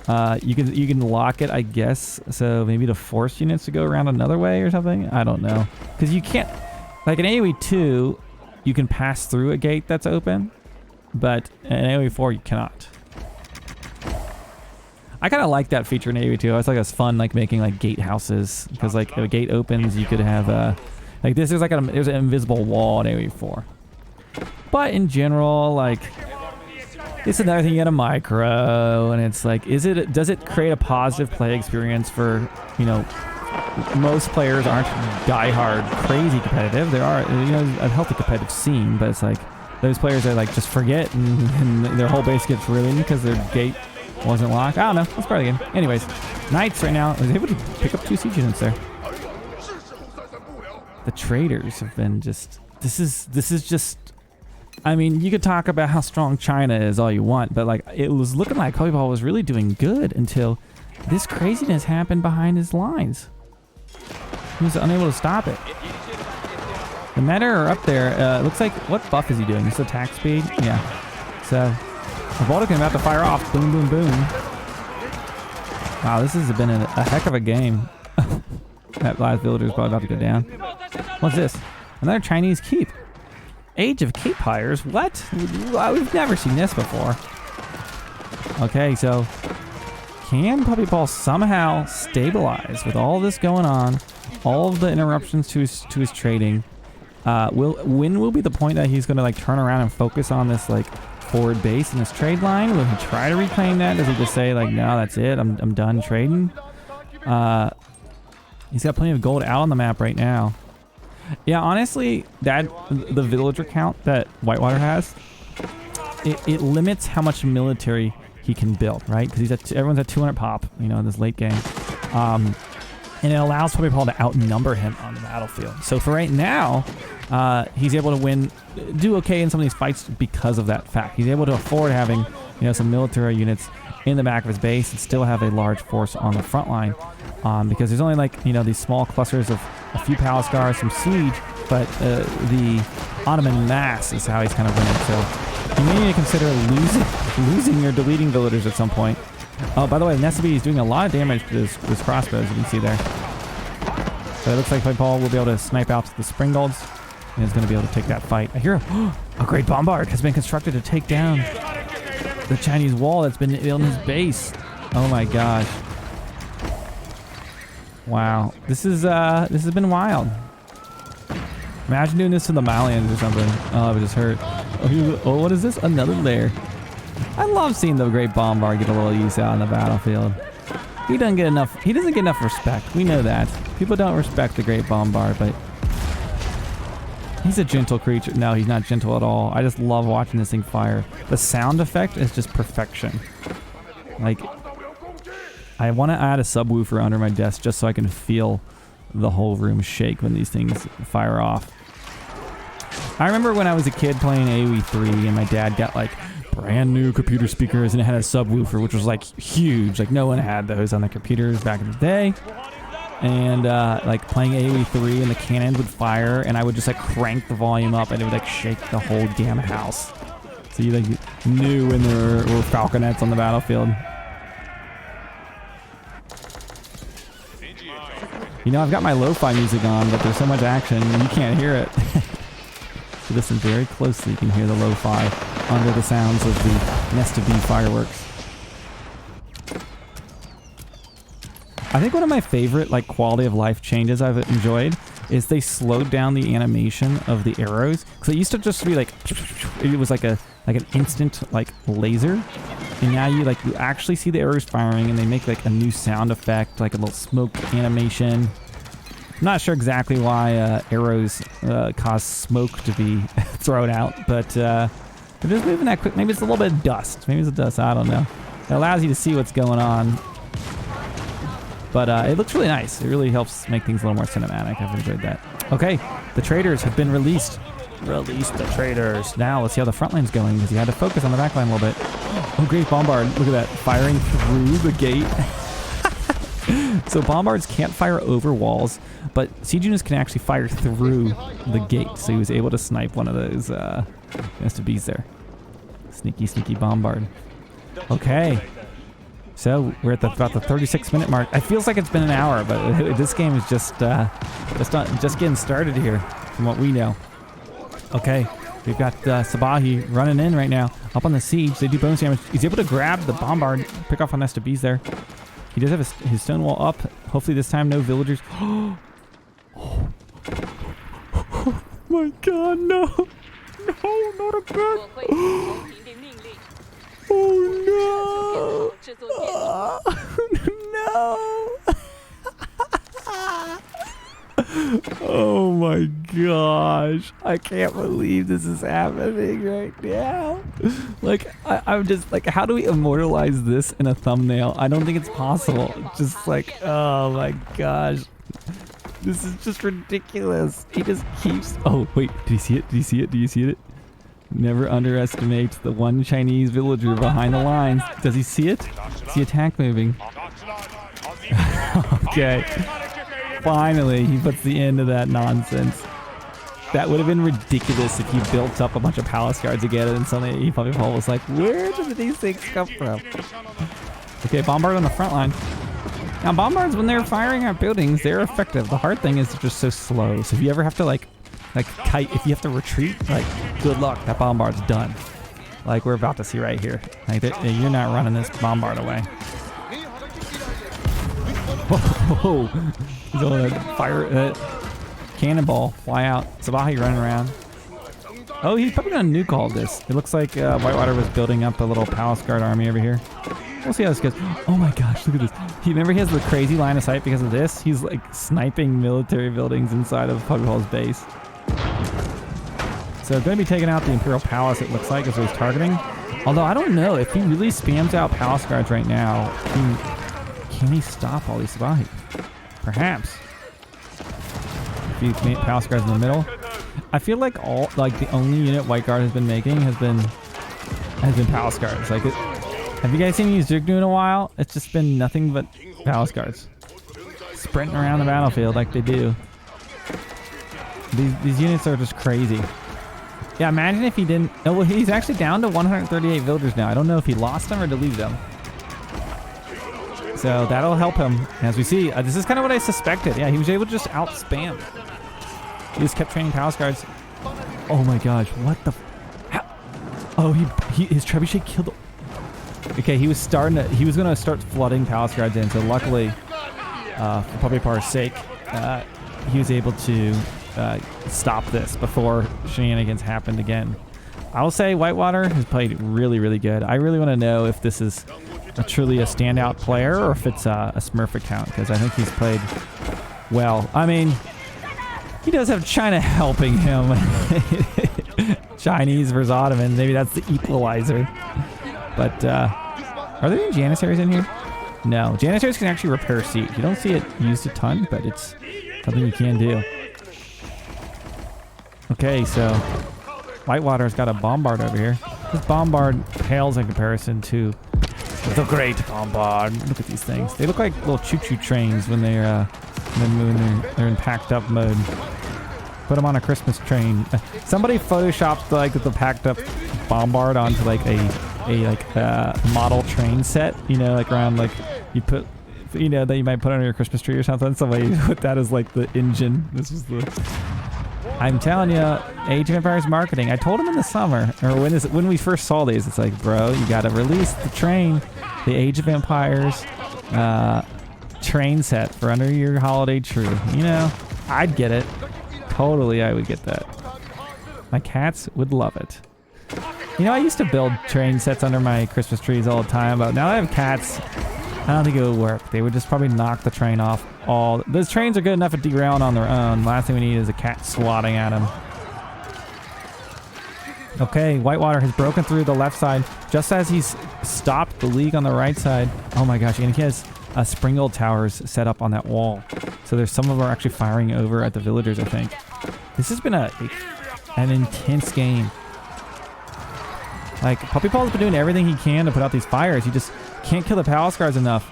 You can lock it, I guess, so maybe to force units to go around another way or something? I don't know. Because you can't, like in AoE2, you can pass through a gate that's open, but in AoE4 you cannot. I kind of like that feature in AoE2. I was like, it's fun, like making like gate houses, because like if a gate opens, you could have like this is like there's an invisible wall in AoE4. But in general, like it's another thing you get a micro, and it's like, does it create a positive play experience for, you know, most players aren't diehard crazy competitive. There are, you know, a healthy competitive scene, but it's like those players that like just forget and their whole base gets ruined because their gate wasn't locked. I don't know. That's part of the game. Anyways, Knights right now is able to pick up 2 siege units there. The traders have been just, this is just, I mean, you could talk about how strong China is all you want, but like it was looking like Puppy Paul was really doing good until this craziness happened behind his lines. He was unable to stop it. The meta are up there. It looks like, what buff is he doing? His attack speed? Yeah. So, Baltic about to fire off. Boom, boom, boom. Wow, this has been a heck of a game. That last villager is probably about to go down. What's this? Another Chinese keep. Age of Cape Hires? What? We've never seen this before. Okay, so can Puppy Paul somehow stabilize with all this going on, all of the interruptions to his trading? When will be the point that he's going to like turn around and focus on this like forward base in this trade line? Will he try to reclaim that? Does he just say like, no, that's it, I'm done trading? He's got plenty of gold out on the map right now. Yeah, honestly, the villager count that Whitewater has, it limits how much military he can build, right? Because everyone's at 200 pop, you know, in this late game, and it allows Puppy Paul to outnumber him on the battlefield. So for right now, he's able to do okay in some of these fights because of that fact. He's able to afford having, you know, some military units in the back of his base and still have a large force on the front line, because there's only like, you know, these small clusters of a few palace guards, some siege, but the Ottoman mass is how he's kind of winning. So you may need to consider losing or deleting villagers at some point. Oh, by the way, Nesabi is doing a lot of damage to his crossbows, you can see there. So it looks like Puppy Paul will be able to snipe out the Springalds and is going to be able to take that fight. I hear a great bombard has been constructed to take down the Chinese wall that's been in his base. Oh my gosh. Wow. This has been wild. Imagine doing this to the Malians or something. Oh, it just hurt. Oh, what is this? Another lair. I love seeing the great bombard get a little use out on the battlefield. He doesn't get enough respect. We know that. People don't respect the great bombard, but he's a gentle creature. No, he's not gentle at all. I just love watching this thing fire. The sound effect is just perfection. Like, I want to add a subwoofer under my desk just so I can feel the whole room shake when these things fire off. I remember when I was a kid playing AoE3 and my dad got like brand new computer speakers and it had a subwoofer, which was like huge. Like no one had those on the computers back in the day. And like playing AoE3 and the cannons would fire and I would just like crank the volume up and it would like shake the whole damn house. So you like knew when there were falconets on the battlefield. You know, I've got my lo-fi music on, but there's so much action, you can't hear it. So listen very closely, you can hear the lo-fi under the sounds of the Nest of Bee fireworks. I think one of my favorite like quality of life changes I've enjoyed is they slowed down the animation of the arrows. Because it used to just be like, it was like an instant like laser. And now you actually see the arrows firing and they make like a new sound effect, like a little smoke animation. I'm not sure exactly why arrows cause smoke to be thrown out, but they're just moving that quick. Maybe it's a little bit of dust. Maybe it's the dust. I don't know. It allows you to see what's going on. But it looks really nice. It really helps make things a little more cinematic. I've enjoyed that. Okay, the traders have been released. Release the traders. Now let's see how the front line's going, because you had to focus on the back line a little bit. Oh, great bombard. Look at that. Firing through the gate. So bombards can't fire over walls, but siege units can actually fire through the gate. So he was able to snipe one of those SWBs there. Sneaky, sneaky bombard. Okay. So we're at about the 36-minute mark. It feels like it's been an hour, but this game is just getting started here, from what we know. Okay, we've got Sabahi running in right now, up on the siege. They do bonus damage. He's able to grab the bombard, pick off on SWBs there. He does have his stone wall up. Hopefully this time no villagers. Oh my God, no! No, not again! Oh no! Oh my gosh. I can't believe this is happening right now. Like, I'm just like, how do we immortalize this in a thumbnail? I don't think it's possible. Just like, oh my gosh. This is just ridiculous. He just keeps... Oh, wait. Did you see it? Did you see it? Do you see it? Never underestimate the one Chinese villager behind the lines. Does he see it? Is the attack moving? Okay. Finally, he puts the end to that nonsense. That would have been ridiculous if he built up a bunch of palace guards again and suddenly Puppy Paul was like, where did these things come from? Okay, bombard on the front line. Now, bombards, when they're firing at buildings, they're effective. The hard thing is they're just so slow. So if you ever have to like kite, if you have to retreat, like, good luck. That bombard's done. Like we're about to see right here. Like, you're not running this bombard away. Whoa! He's going to fire cannonball, fly out. Sabahi running around. Oh, he's probably going to nuke all this. It looks like Whitewater was building up a little palace guard army over here. We'll see how this goes. Oh my gosh, look at this. Remember he has the crazy line of sight because of this? He's like sniping military buildings inside of Puppy Hall's base. So going to be taking out the Imperial Palace, it looks like, is what he's targeting. Although I don't know, if he really spams out palace guards right now, can he stop all these Sabahi? Perhaps. If he made palace guards in the middle. I feel like the only unit White Guard has been making has been palace guards. Like, have you guys seen me use Jugnu in a while? It's just been nothing but palace guards. Sprinting around the battlefield like they do. These units are just crazy. Yeah, imagine if he didn't... Oh, well, he's actually down to 138 villagers now. I don't know if he lost them or deleted them. So that'll help him. As we see, this is kind of what I suspected. Yeah, he was able to just out-spam. He just kept training palace guards. Oh my gosh, what the... Oh, his trebuchet killed... Okay, he was going to start flooding palace guards in. So luckily, for Puppy Par's sake, he was able to stop this before shenanigans happened again. I will say Whitewater has played really, really good. I really want to know if this is truly a standout player or if it's a Smurf account, because I think he's played well. I mean, he does have China helping him. Chinese versus Ottoman. Maybe that's the equalizer. But are there any Janissaries in here? No. Janissaries can actually repair siege. You don't see it used a ton, but it's something you can do. Okay, so Whitewater's got a bombard over here. This bombard pales in comparison to the great bombard. Look at these things. They look like little choo-choo trains when they're in packed up mode. Put them on a Christmas train. Somebody photoshopped like the packed up bombard onto like a model train set. You know, like around like you put, you know, that you might put on your Christmas tree or something. Somebody put that as like the engine. This is the... I'm telling you, Age of Empires marketing. I told him in the summer, or when we first saw these, it's like, bro, you got to release the train, the Age of Empires train set for under your holiday tree. You know, I'd get it. Totally, I would get that. My cats would love it. You know, I used to build train sets under my Christmas trees all the time, but now that I have cats, I don't think it would work. They would just probably knock the train off all. Those trains are good enough at derailing on their own. Last thing we need is a cat swatting at them. Okay, Whitewater has broken through the left side just as he's stopped the League on the right side. Oh my gosh, and he has Springgold towers set up on that wall. So there's some of them are actually firing over at the villagers, I think. This has been an intense game. Like, Puppy Paul's been doing everything he can to put out these fires. He just can't kill the Palace Guards enough.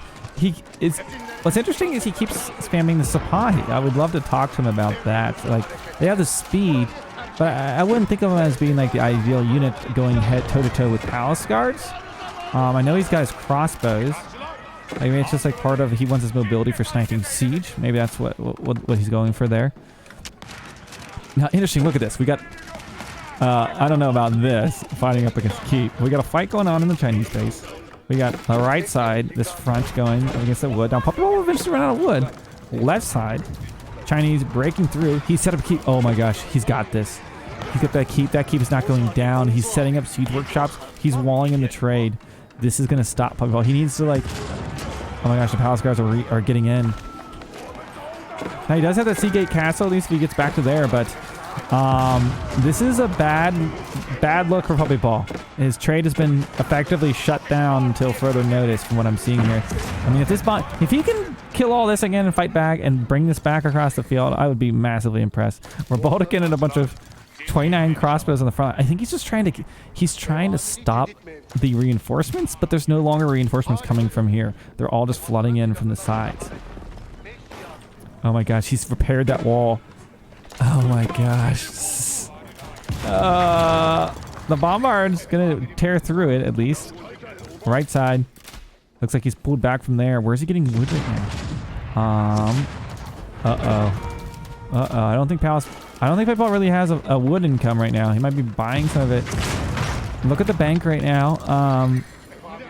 What's interesting is he keeps spamming the Sipahi. I would love to talk to him about that. Like, they have the speed, but I wouldn't think of him as being like the ideal unit going head toe-to-toe with Palace Guards. I know he's got his crossbows. Maybe it's just like part of, he wants his mobility for sniping siege. Maybe that's what he's going for there. Now, interesting, look at this. We got, I don't know about this, fighting up against Keep. We got a fight going on in the Chinese base. We got the right side, this front going against the wood. Now, Puppy Paul will eventually run out of wood. Left side, Chinese breaking through. He set up Keep. Oh my gosh, he's got this. He's got that Keep. That Keep is not going down. He's setting up siege workshops. He's walling in the trade. This is going to stop Puppy Paul. He needs to, like, oh my gosh, the Palace Guards are getting in. Now, he does have that Seagate Castle, at least if he gets back to there, but this is a bad look for Puppy Paul. His trade has been effectively shut down until further notice from what I'm seeing here. I mean, if he can kill all this again and fight back and bring this back across the field, I would be massively impressed. We're Baltic and a bunch of 29 crossbows on the front. I think he's just trying to stop the reinforcements, but there's no longer reinforcements coming from here. They're all just flooding in from the sides. Oh my gosh, he's repaired that wall. Oh my gosh. The bombard's gonna tear through it at least. Right side. Looks like he's pulled back from there. Where's he getting wood right now? I don't think Puppy Paul really has a wood income right now. He might be buying some of it. Look at the bank right now.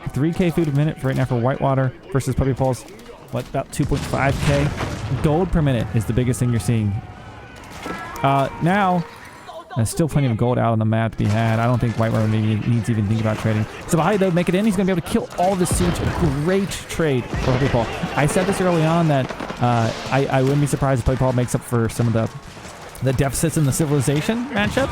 3k food a minute right now for Whitewater versus Puppy Paul's, what, about 2.5k? Gold per minute is the biggest thing you're seeing. Now, there's still plenty of gold out on the map to be had. I don't think Whitewater needs to even think about trading. So Sipahi, though, make it in. He's going to be able to kill all the siege. A great trade for Puppy Paul. I said this early on that I wouldn't be surprised if Puppy Paul makes up for some of the deficits in the civilization matchup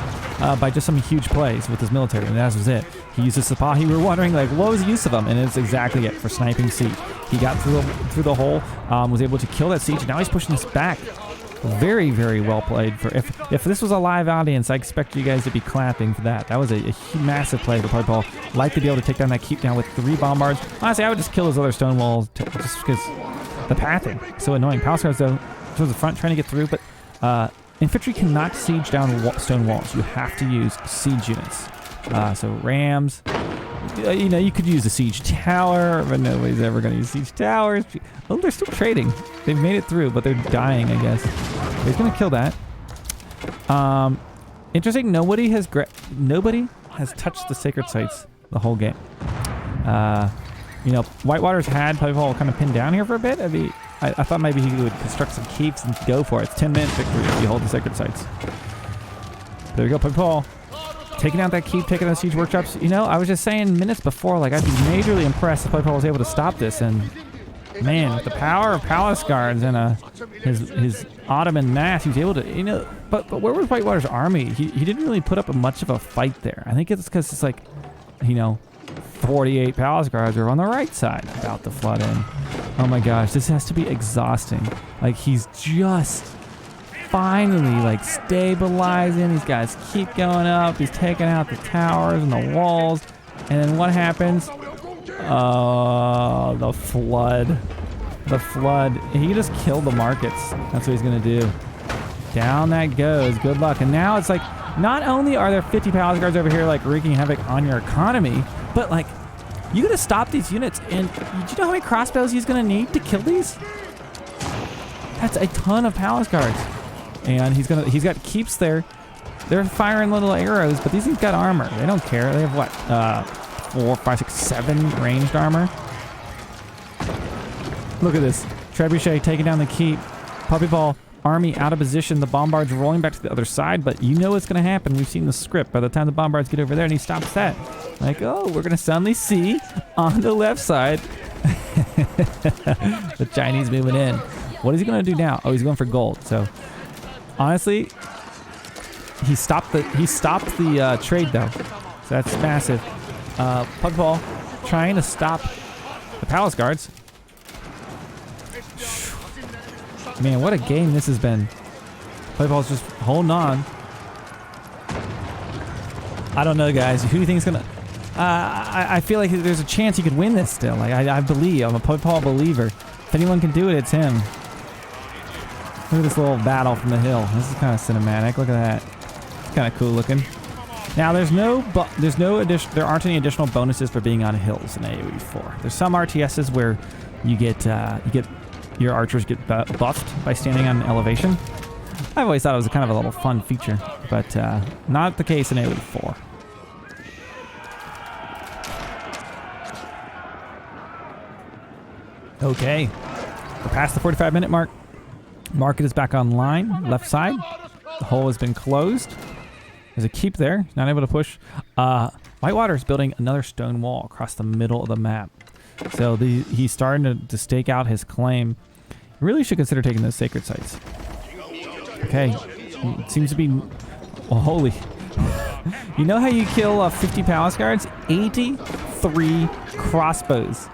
by just some huge plays with his military, and that was it. He uses Sipahi. We were wondering, like, what was the use of him? And it's exactly it, for sniping siege. He got through the hole, was able to kill that siege, and now he's pushing this back. Very, very well played. For if this was a live audience, I expect you guys to be clapping for that. That was a massive play for Puppy Paul. Like to be able to take down that Keep down with 3 bombards. Honestly, I would just kill those other stone walls just because the pathing is so annoying. Palace Guards, though, towards the front trying to get through, but infantry cannot siege down stone walls. You have to use siege units. So rams. You know, you could use a siege tower, but nobody's ever going to use siege towers. Oh, they're still trading. They've made it through, but they're dying, I guess. He's going to kill that. Interesting. Nobody has touched the sacred sites the whole game. You know, Whitewater's had Puppy Paul kind of pinned down here for a bit. I thought maybe he would construct some keeps and go for it. It's 10-minute victory if you hold the sacred sites. There we go, Puppy Paul. Taking out that Keep, taking out siege workshops. You know, I was just saying minutes before, like, I'd be majorly impressed if Puppy Paul was able to stop this. And man, with the power of Palace Guards and his Ottoman mass, he was able to, you know. But where was Whitewater's army? He didn't really put up much of a fight there. I think it's because it's like, you know, 48 Palace Guards are on the right side about to flood in. Oh my gosh, this has to be exhausting. Like, he's just finally, like, stabilizing. These guys keep going up. He's taking out the towers and the walls. And then what happens? Oh, the flood. The flood. He just killed the markets. That's what he's going to do. Down that goes. Good luck. And now it's like, not only are there 50 Palace Guards over here, like, wreaking havoc on your economy, but, like, you got to stop these units. And do you know how many crossbows he's going to need to kill these? That's a ton of Palace Guards. And he's got Keeps there. They're firing little arrows, but these things got armor. They don't care. They have what? 4, 5, 6, 7 ranged armor. Look at this. Trebuchet taking down the Keep. Puppy Paul army out of position. The bombards rolling back to the other side, but you know what's going to happen. We've seen the script. By the time the bombards get over there and he stops that, like, oh, we're going to suddenly see on the left side The Chinese moving in. What is he going to do now? Oh, he's going for gold. So, honestly, he stopped the trade though. So that's massive. Puppy Paw trying to stop the palace guards. Man, what a game this has been. Puppy Paw's just holding on. I don't know, guys. Who do you think is gonna? I feel like there's a chance he could win this still. Like I believe. I'm a Puppy Paw believer. If anyone can do it, it's him. Look at this little battle from the hill. This is kind of cinematic. Look at that. It's kind of cool looking. Now there aren't any additional bonuses for being on hills in AoE4. There's some RTSs where you get your archers get buffed by standing on an elevation. I've always thought it was kind of a little fun feature, but not the case in AoE4. Okay, we're past the 45-minute mark. Market is back online, left side. The hole has been closed. There's a keep there, not able to push. Whitewater is building another stone wall across the middle of the map. So he's starting to stake out his claim. Really should consider taking those sacred sites. Okay, it seems to be, well, holy. You know how you kill 50 palace guards? 83 crossbows.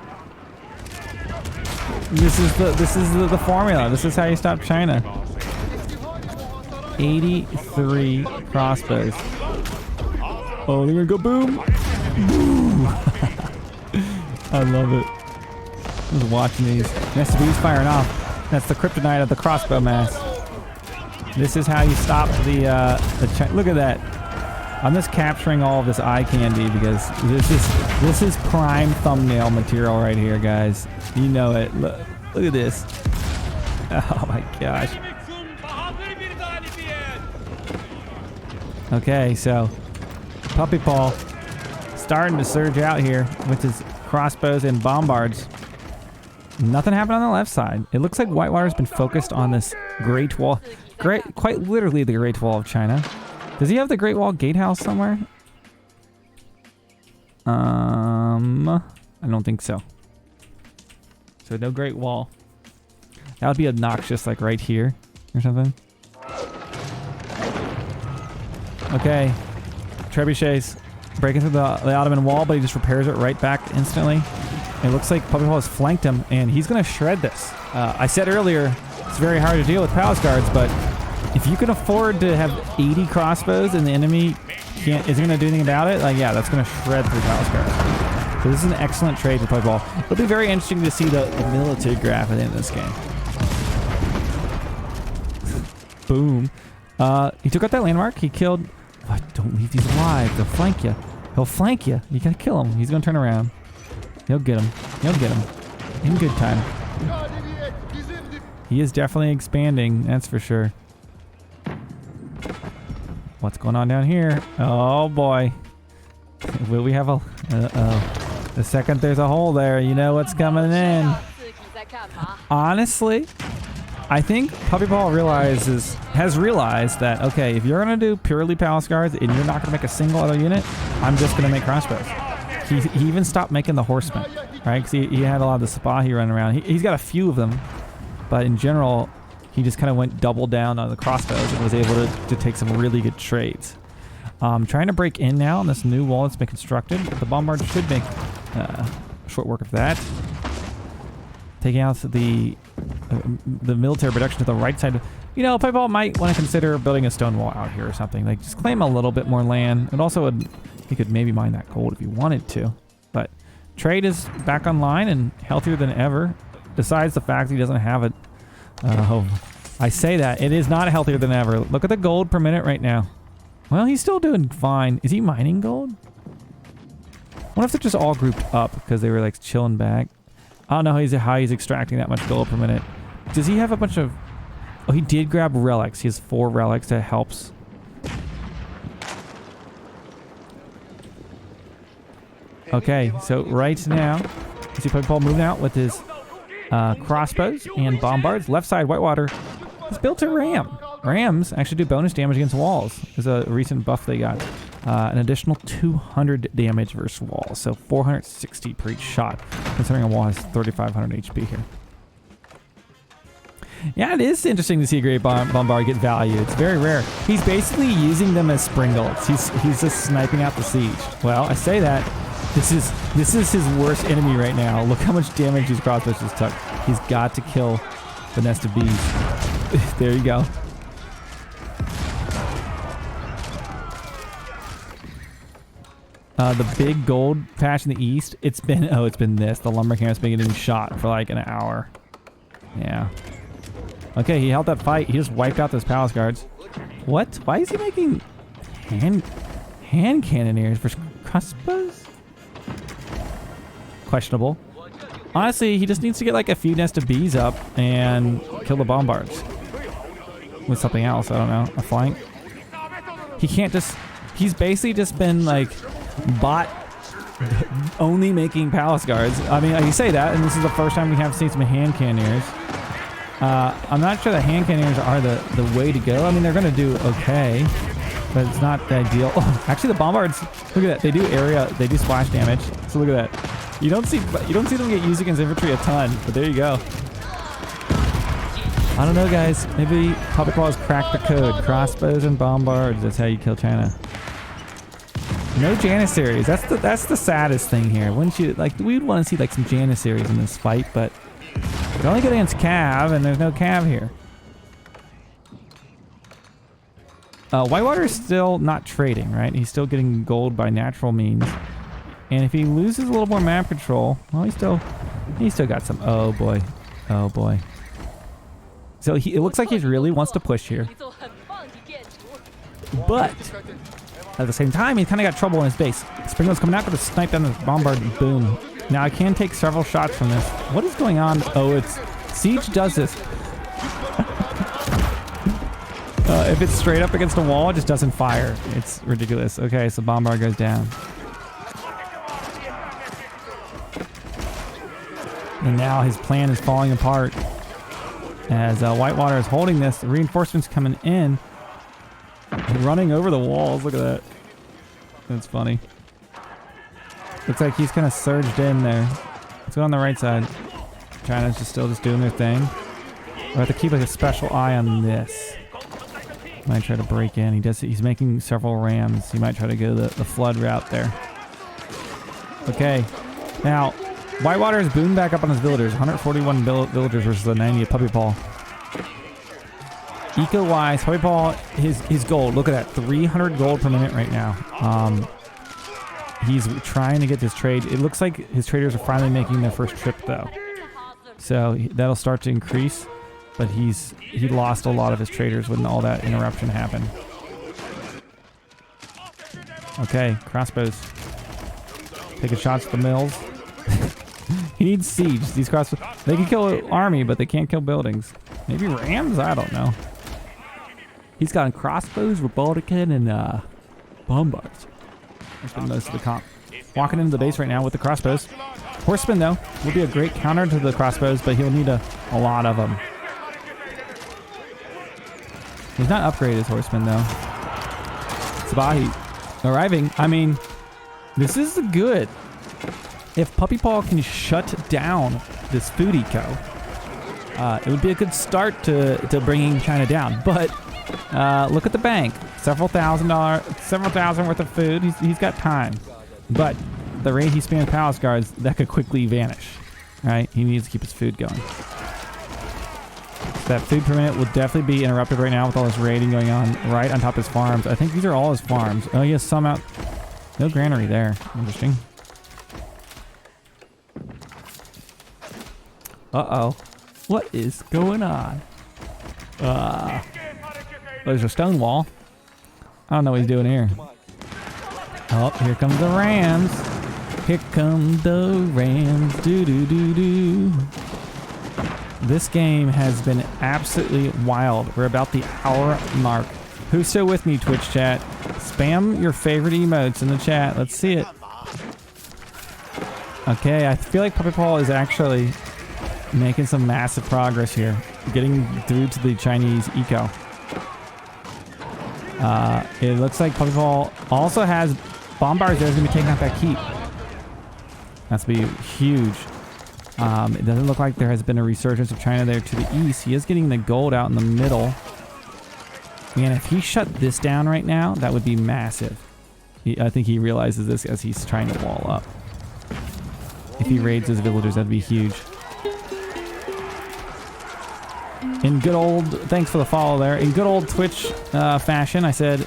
This is the formula. This is how you stop China. 83 crossbows. Oh, they're gonna go boom. Boom. I love it. I was watching these. SB's firing off. That's the kryptonite of the crossbow mass. This is how you stop the look at that. I'm just capturing all of this eye candy because this is prime thumbnail material right here, guys. You know it. Look at this. Oh my gosh. Okay, so Puppy Paw starting to surge out here with his crossbows and bombards. Nothing happened on the left side. It looks like Whitewater's been focused on this Great Wall. Quite literally the Great Wall of China. Does he have the Great Wall Gatehouse somewhere? I don't think so. So no Great Wall. That would be obnoxious, like right here or something. Okay, Trebuchets breaking through the Ottoman wall, but he just repairs it right back instantly. It looks like Puppy Paw has flanked him, and he's going to shred this. I said earlier, it's very hard to deal with palace guards, but if you can afford to have 80 crossbows and the enemy isn't going to do anything about it, like yeah, that's going to shred through palace guards. So this is an excellent trade for Puppy Paw. It'll be very interesting to see the military graph at the end of this game. Boom. He took out that landmark. He killed... Oh, don't leave these alive. They'll flank you. He'll flank you. You gotta kill him. He's gonna turn around. He'll get him. He'll get him. In good time. He is definitely expanding. That's for sure. What's going on down here? Oh boy. Will we have a... Uh-oh. The second there's a hole there, you know what's coming in. Honestly... I think Puppy Paw has realized that, okay, if you're going to do purely palace guards and you're not going to make a single other unit, I'm just going to make crossbows. He even stopped making the horsemen, right? Because he had a lot of the Sipahi running around. He's got a few of them, but in general, he just kind of went double down on the crossbows and was able to take some really good trades. Trying to break in now on this new wall that's been constructed. The bombard should make short work of that. Taking out the military production to the right side. You know, Puppy Paw might want to consider building a stone wall out here or something. Like, just claim a little bit more land. And also, he could maybe mine that gold if he wanted to. But trade is back online and healthier than ever. Besides the fact he doesn't have it. I say that. It is not healthier than ever. Look at the gold per minute right now. Well, he's still doing fine. Is he mining gold? What if they're just all grouped up because they were like chilling back? I don't know how he's extracting that much gold per minute. Does he have a bunch of... Oh, he did grab relics. He has 4 relics that helps. Okay, so right now, you see Puppy Paw moving out with his crossbows and bombards. Left side, Whitewater has built a ram. Rams actually do bonus damage against walls. There's a recent buff they got. An additional 200 damage versus wall, so 460 per each shot, considering a wall has 3,500 HP here. Yeah, it is interesting to see a Great Bombard get value. It's very rare. He's basically using them as spring bullets. He's just sniping out the siege. Well, I say that. This is his worst enemy right now. Look how much damage these crossbows just took. He's got to kill the nest of bees. There you go. The big gold patch in the east, it's been this. The lumber camp's been getting shot for like an hour. Yeah. Okay, he held that fight. He just wiped out those palace guards. What? Why is he making hand cannoneers for crossbows? Questionable. Honestly, he just needs to get like a few nest of bees up and kill the bombards with something else. I don't know, a flank. He can't just. He's basically just been like bot only making palace guards. I mean, you say that, and this is the first time we have seen some hand cannoneers. I'm not sure the hand cannoneers are the way to go. I mean, they're gonna do okay, but it's not the ideal. Oh, actually, the bombards, look at that. They do area, they do splash damage. So look at that. You don't see them get used against infantry a ton, but there you go. I don't know, guys. Maybe Puppet Claws cracked the code. Crossbows and bombards. That's how you kill China. No Janissaries. That's the saddest thing here. Wouldn't you like? We'd want to see like some Janissaries in this fight, but they're only good against Cav, and there's no Cav here. Whitewater is still not trading, right? He's still getting gold by natural means, and if he loses a little more map control, well, he still got some. Oh boy, oh boy. So it looks like he really wants to push here, but at the same time, he's kind of got trouble in his base. Springlow's coming out to snipe down this bombard. Boom. Now I can take several shots from this. What is going on? Oh, it's Siege does this. If it's straight up against a wall, it just doesn't fire. It's ridiculous. Okay, so bombard goes down. And now his plan is falling apart. As Whitewater is holding this, the reinforcements coming in. Running over the walls. Look at that. That's funny. Looks like he's kind of surged in there. Let's go on the right side. China's just still doing their thing. We have to keep like a special eye on this. Might try to break in. He's making several rams. He might try to go the flood route there. Okay. Now, Whitewater is boomed back up on his villagers. 141 villagers versus the 90 of Puppy Paw. Eco-wise, Puppy Paw, his gold. Look at that. 300 gold per minute right now. He's trying to get this trade. It looks like his traders are finally making their first trip, though. So that'll start to increase. But he lost a lot of his traders when all that interruption happened. Okay, crossbows. Taking shots at the mills. He needs siege. These crossbows, they can kill an army, but they can't kill buildings. Maybe rams? I don't know. He's got crossbows, Robotican, and bombards. That's been most of the comp. Walking into the base right now with the crossbows. Horseman, though, will be a great counter to the crossbows, but he'll need a lot of them. He's not upgraded as Horseman, though. Sabahi arriving. I mean, this is good. If Puppy Paw can shut down this food eco, it would be a good start to bringing China down. But look at the bank. Several thousand worth of food. He's got time. But the rate he spans palace guards, that could quickly vanish. Right? He needs to keep his food going. That food per minute will definitely be interrupted right now with all this raiding going on right on top of his farms. I think these are all his farms. Oh, he has some out. No granary there. Interesting. Uh-oh. What is going on? There's a stone wall. I don't know what he's doing here. Oh, here comes the rams. Here come the rams. Do-do-do-do. This game has been absolutely wild. We're about the hour mark. Who's still with me, Twitch chat? Spam your favorite emotes in the chat. Let's see it. Okay, I feel like Puppy Paw is actually making some massive progress here. Getting through to the Chinese eco. It looks like Puppy Paw Also has bombards that are going to be taking out that keep. That's going to be huge. It doesn't look like there has been a resurgence of China there to the east. He is getting the gold out in the middle. Man, if he shut this down right now, that would be massive. I think he realizes this as he's trying to wall up. If he raids his villagers, that'd be huge. In good old, thanks for the follow there. In good old Twitch fashion, I said,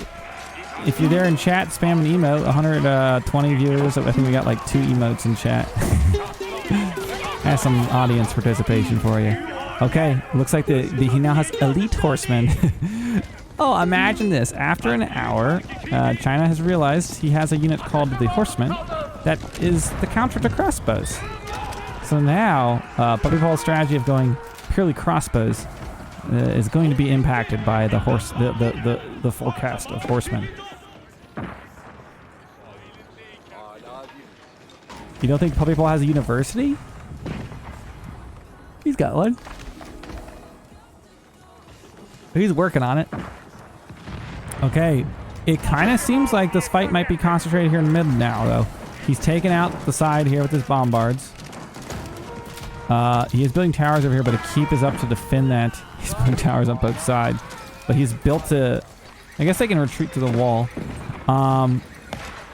if you're there in chat, spam an emote. 120 viewers. I think we got like 2 emotes in chat. Has some audience participation for you. Okay, looks like he now has elite horsemen. Oh, imagine this. After an hour, China has realized he has a unit called the Horsemen that is the counter to crossbows. So now, Puppy Paul's strategy of going purely crossbows is going to be impacted by the forecast of horsemen. You don't think Puppy Paul has a university? He's got one. He's working on it. Okay, it kind of seems like this fight might be concentrated here in the middle now, though. He's taking out the side here with his bombards. He is building towers over here, but a keep is up to defend that. He's building towers on both sides. But he's built to... I guess they can retreat to the wall. Now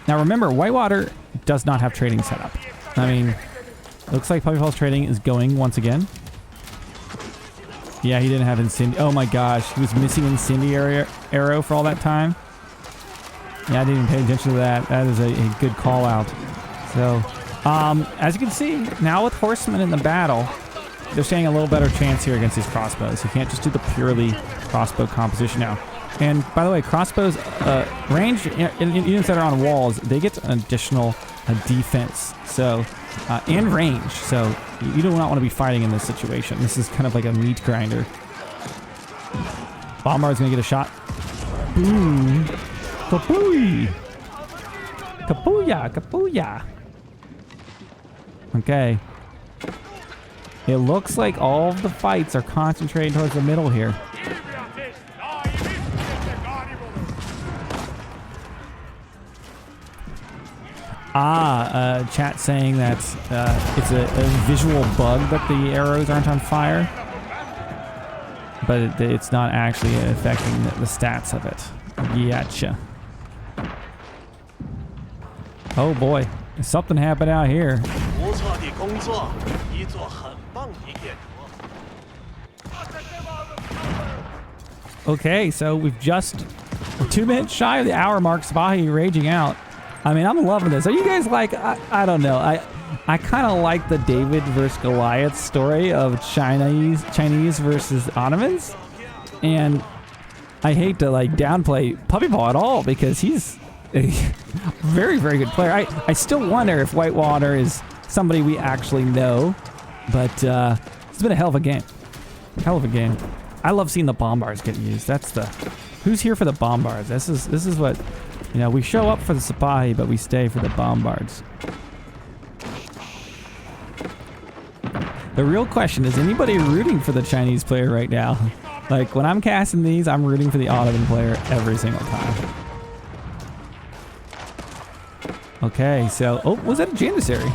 remember, Whitewater does not have trading set up. I mean, looks like Puppy Paul's trading is going once again. Yeah, he didn't have Incendiary. Oh my gosh, he was missing Incendiary arrow for all that time. Yeah, I didn't even pay attention to that. That is a good call out. So, as you can see, now with horsemen in the battle, they're standing a little better chance here against these crossbows. You can't just do the purely crossbow composition now. And by the way, crossbows, range, units that are on walls, they get an additional defense. So, and range. So, you do not want to be fighting in this situation. This is kind of like a meat grinder. Bombard's gonna get a shot. Boom. Kapooey. Kapooya. Kapooya. Okay. It looks like all of the fights are concentrated towards the middle here. Chat saying that it's a visual bug that the arrows aren't on fire, but it's not actually affecting the stats of it. Gotcha. Oh boy, something happened out here. Okay, so we're 2 minutes shy of the hour mark. Spahi raging out. I mean, I'm loving this. Are you guys like, I don't know. I kind of like the David versus Goliath story of Chinese versus Ottomans. And I hate to like downplay Puppy Paul at all because he's a very, very good player. I still wonder if Whitewater is somebody we actually know. But it's been a hell of a game. Hell of a game. I love seeing the bombards get used. That's the... Who's here for the bombards? This is what... You know, we show up for the Sipahi, but we stay for the bombards. The real question is anybody rooting for the Chinese player right now? Like, when I'm casting these, I'm rooting for the Ottoman player every single time. Okay, so... Oh, was that a Janissary?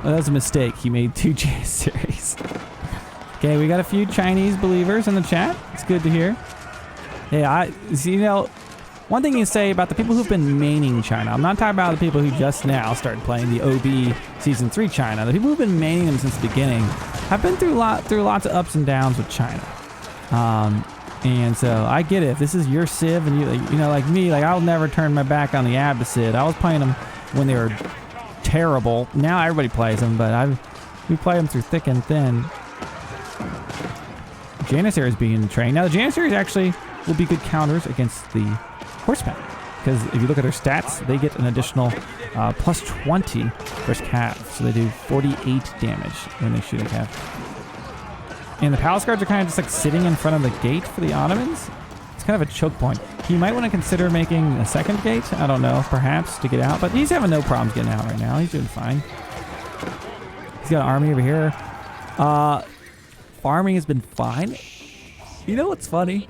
Oh, that was a mistake. He made 2 Janissaries. Okay, we got a few Chinese believers in the chat. It's good to hear. Hey, you know... One thing you say about the people who've been maining China, I'm not talking about the people who just now started playing the OB Season 3 China. The people who've been maining them since the beginning have been through lots of ups and downs with China. And so I get it. If this is your Civ and you know, like me, like I'll never turn my back on the Abbasid. I was playing them when they were terrible. Now everybody plays them, but we play them through thick and thin. Janissary is being trained. Now the Janissaries actually will be good counters against the horsemen, because if you look at their stats, they get an additional plus 20 first cav, so they do 48 damage when they shoot a cav. And the palace guards are kind of just like sitting in front of the gate for the Ottomans. It's kind of a choke point. You might want to consider making a second gate, I don't know, perhaps to get out, but he's having no problems getting out right now. He's doing fine. He's got an army over here. Farming has been fine. You know what's funny?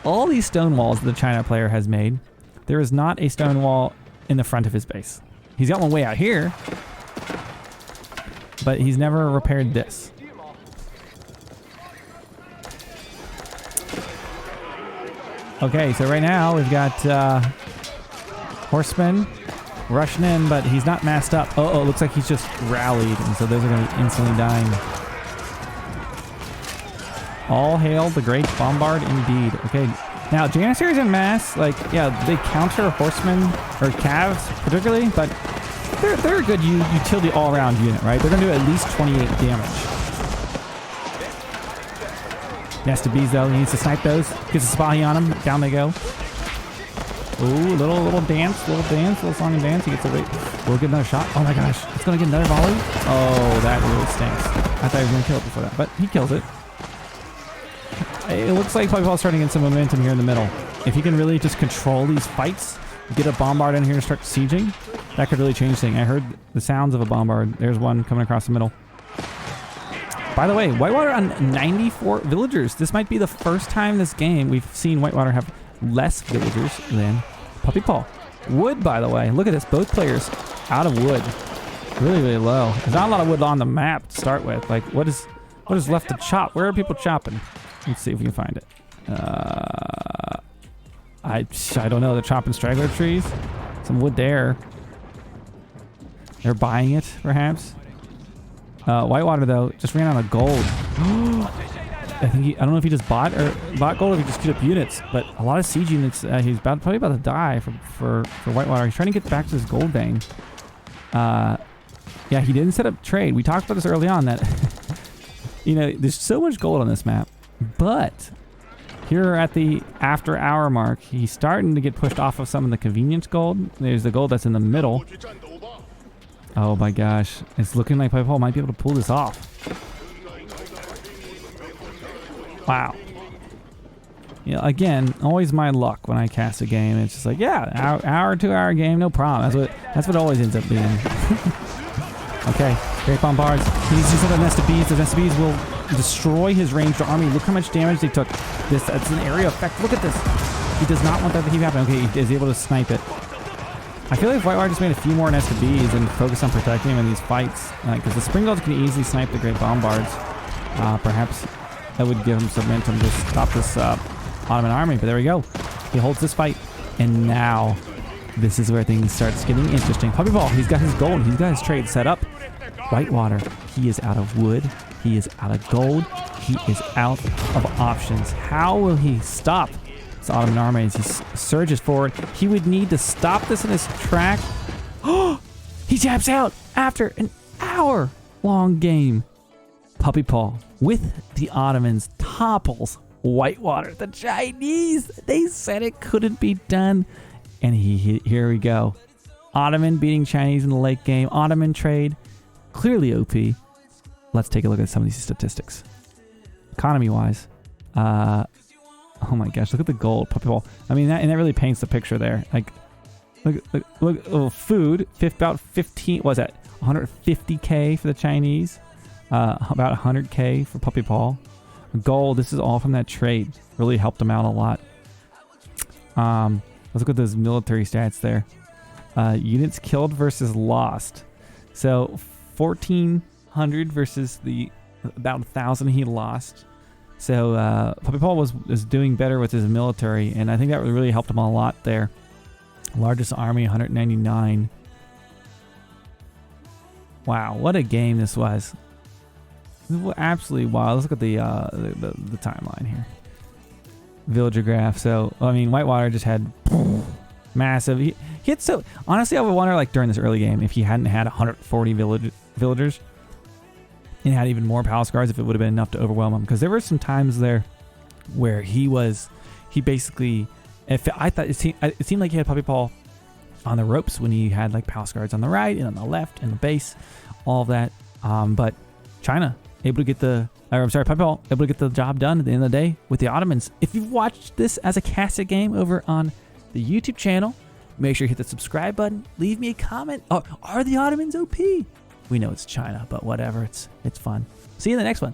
All these stone walls that the China player has made, There is not a stone wall in the front of his base. He's got one way out here, but he's never repaired this. Okay, so right now we've got horsemen rushing in, but he's not masked up. Oh, it looks like he's just rallied, and so those are going to be instantly dying. All hail the great Bombard indeed. Okay, now Janissaries en masse, like, yeah, they counter horsemen or calves particularly, but they're a good utility all-around unit, right? They're going to do at least 28 damage. Nest of bees though, he needs to snipe those. Gets a Spahi on him. Down they go. Ooh, little dance, little song and dance. He gets a wait. We'll get another shot. Oh my gosh, it's gonna get another volley. Oh, that really stinks. I thought he was gonna kill it before that, but he kills it. It looks like Puppy Paul's starting to get some momentum here in the middle. If he can really just control these fights, get a Bombard in here to start sieging, that could really change things. I heard the sounds of a Bombard. There's one coming across the middle. By the way, Whitewater on 94 villagers. This might be the first time this game we've seen Whitewater have less villagers than Puppy Paul. Wood, by the way. Look at this. Both players out of wood. Really, really low. There's not a lot of wood on the map to start with. Like, what is left to chop? Where are people chopping? Let's see if we can find it. I don't know. They're chopping straggler trees. Some wood there. They're buying it, perhaps. Whitewater though just ran out of gold. I don't know if he just bought gold or if he just queued up units, but a lot of siege units. He's probably about to die for Whitewater. He's trying to get back to his gold vein. Yeah, he didn't set up trade. We talked about this early on that you know, there's so much gold on this map, but here at the after hour mark, he's starting to get pushed off of some of the convenience gold. There's the gold that's in the middle. Oh my gosh, it's looking like Puppy Paul might be able to pull this off. Wow. Yeah, again, always my luck when I cast a game. It's just like, yeah, hour 2 hour game, no problem. That's what it always ends up being. Okay, great bombards. He needs to set a nest of bees. The nest of bees will destroy his ranged army. Look how much damage they took. That's an area effect. Look at this. He does not want that to keep happening. Okay, he is able to snipe it. I feel like Whitewater just made a few more nest of bees and focus on protecting him in these fights. Because the Springbolts can easily snipe the Great Bombards. Perhaps that would give him some momentum to stop this Ottoman army. But there we go. He holds this fight. And now, this is where things starts getting interesting. Puppy Paul, he's got his gold. He's got his trade set up. Whitewater, he is out of wood. He is out of gold. He is out of options. How will he stop this Ottoman army as he surges forward? He would need to stop this in his track. Oh, he taps out after an hour-long game. Puppy Paul, with the Ottomans, topples Whitewater. The Chinese, they said it couldn't be done. And here we go. Ottoman beating Chinese in the late game. Ottoman trade, clearly OP. Let's take a look at some of these statistics. Economy-wise, oh my gosh, look at the gold, Puppy Paul. I mean, that really paints the picture there. Like, look. Oh, food, about 15. What was that? 150k for the Chinese. About 100k for Puppy Paul. Gold. This is all from that trade. Really helped him out a lot. Let's look at those military stats there. Units killed versus lost. So 1,400 versus the about 1,000 he lost. So Puppy Paul was doing better with his military, and I think that really helped him a lot there. Largest army, 199. Wow, what a game this was! Absolutely wild. Let's look at the timeline here. Villager graph. So I mean, Whitewater just had massive. He had so honestly, I would wonder like during this early game if he hadn't had 140 villagers and had even more palace guards, if it would have been enough to overwhelm him. Because there were some times there where he basically, it seemed like he had Puppy Paul on the ropes when he had like palace guards on the right and on the left and the base, all of that. But China able to get Puppy Paul able to get the job done at the end of the day with the Ottomans. If you've watched this as a casted game over on the YouTube channel, make sure you hit the subscribe button. Leave me a comment. Are the Ottomans OP? We know it's China, but whatever. It's fun. See you in the next one.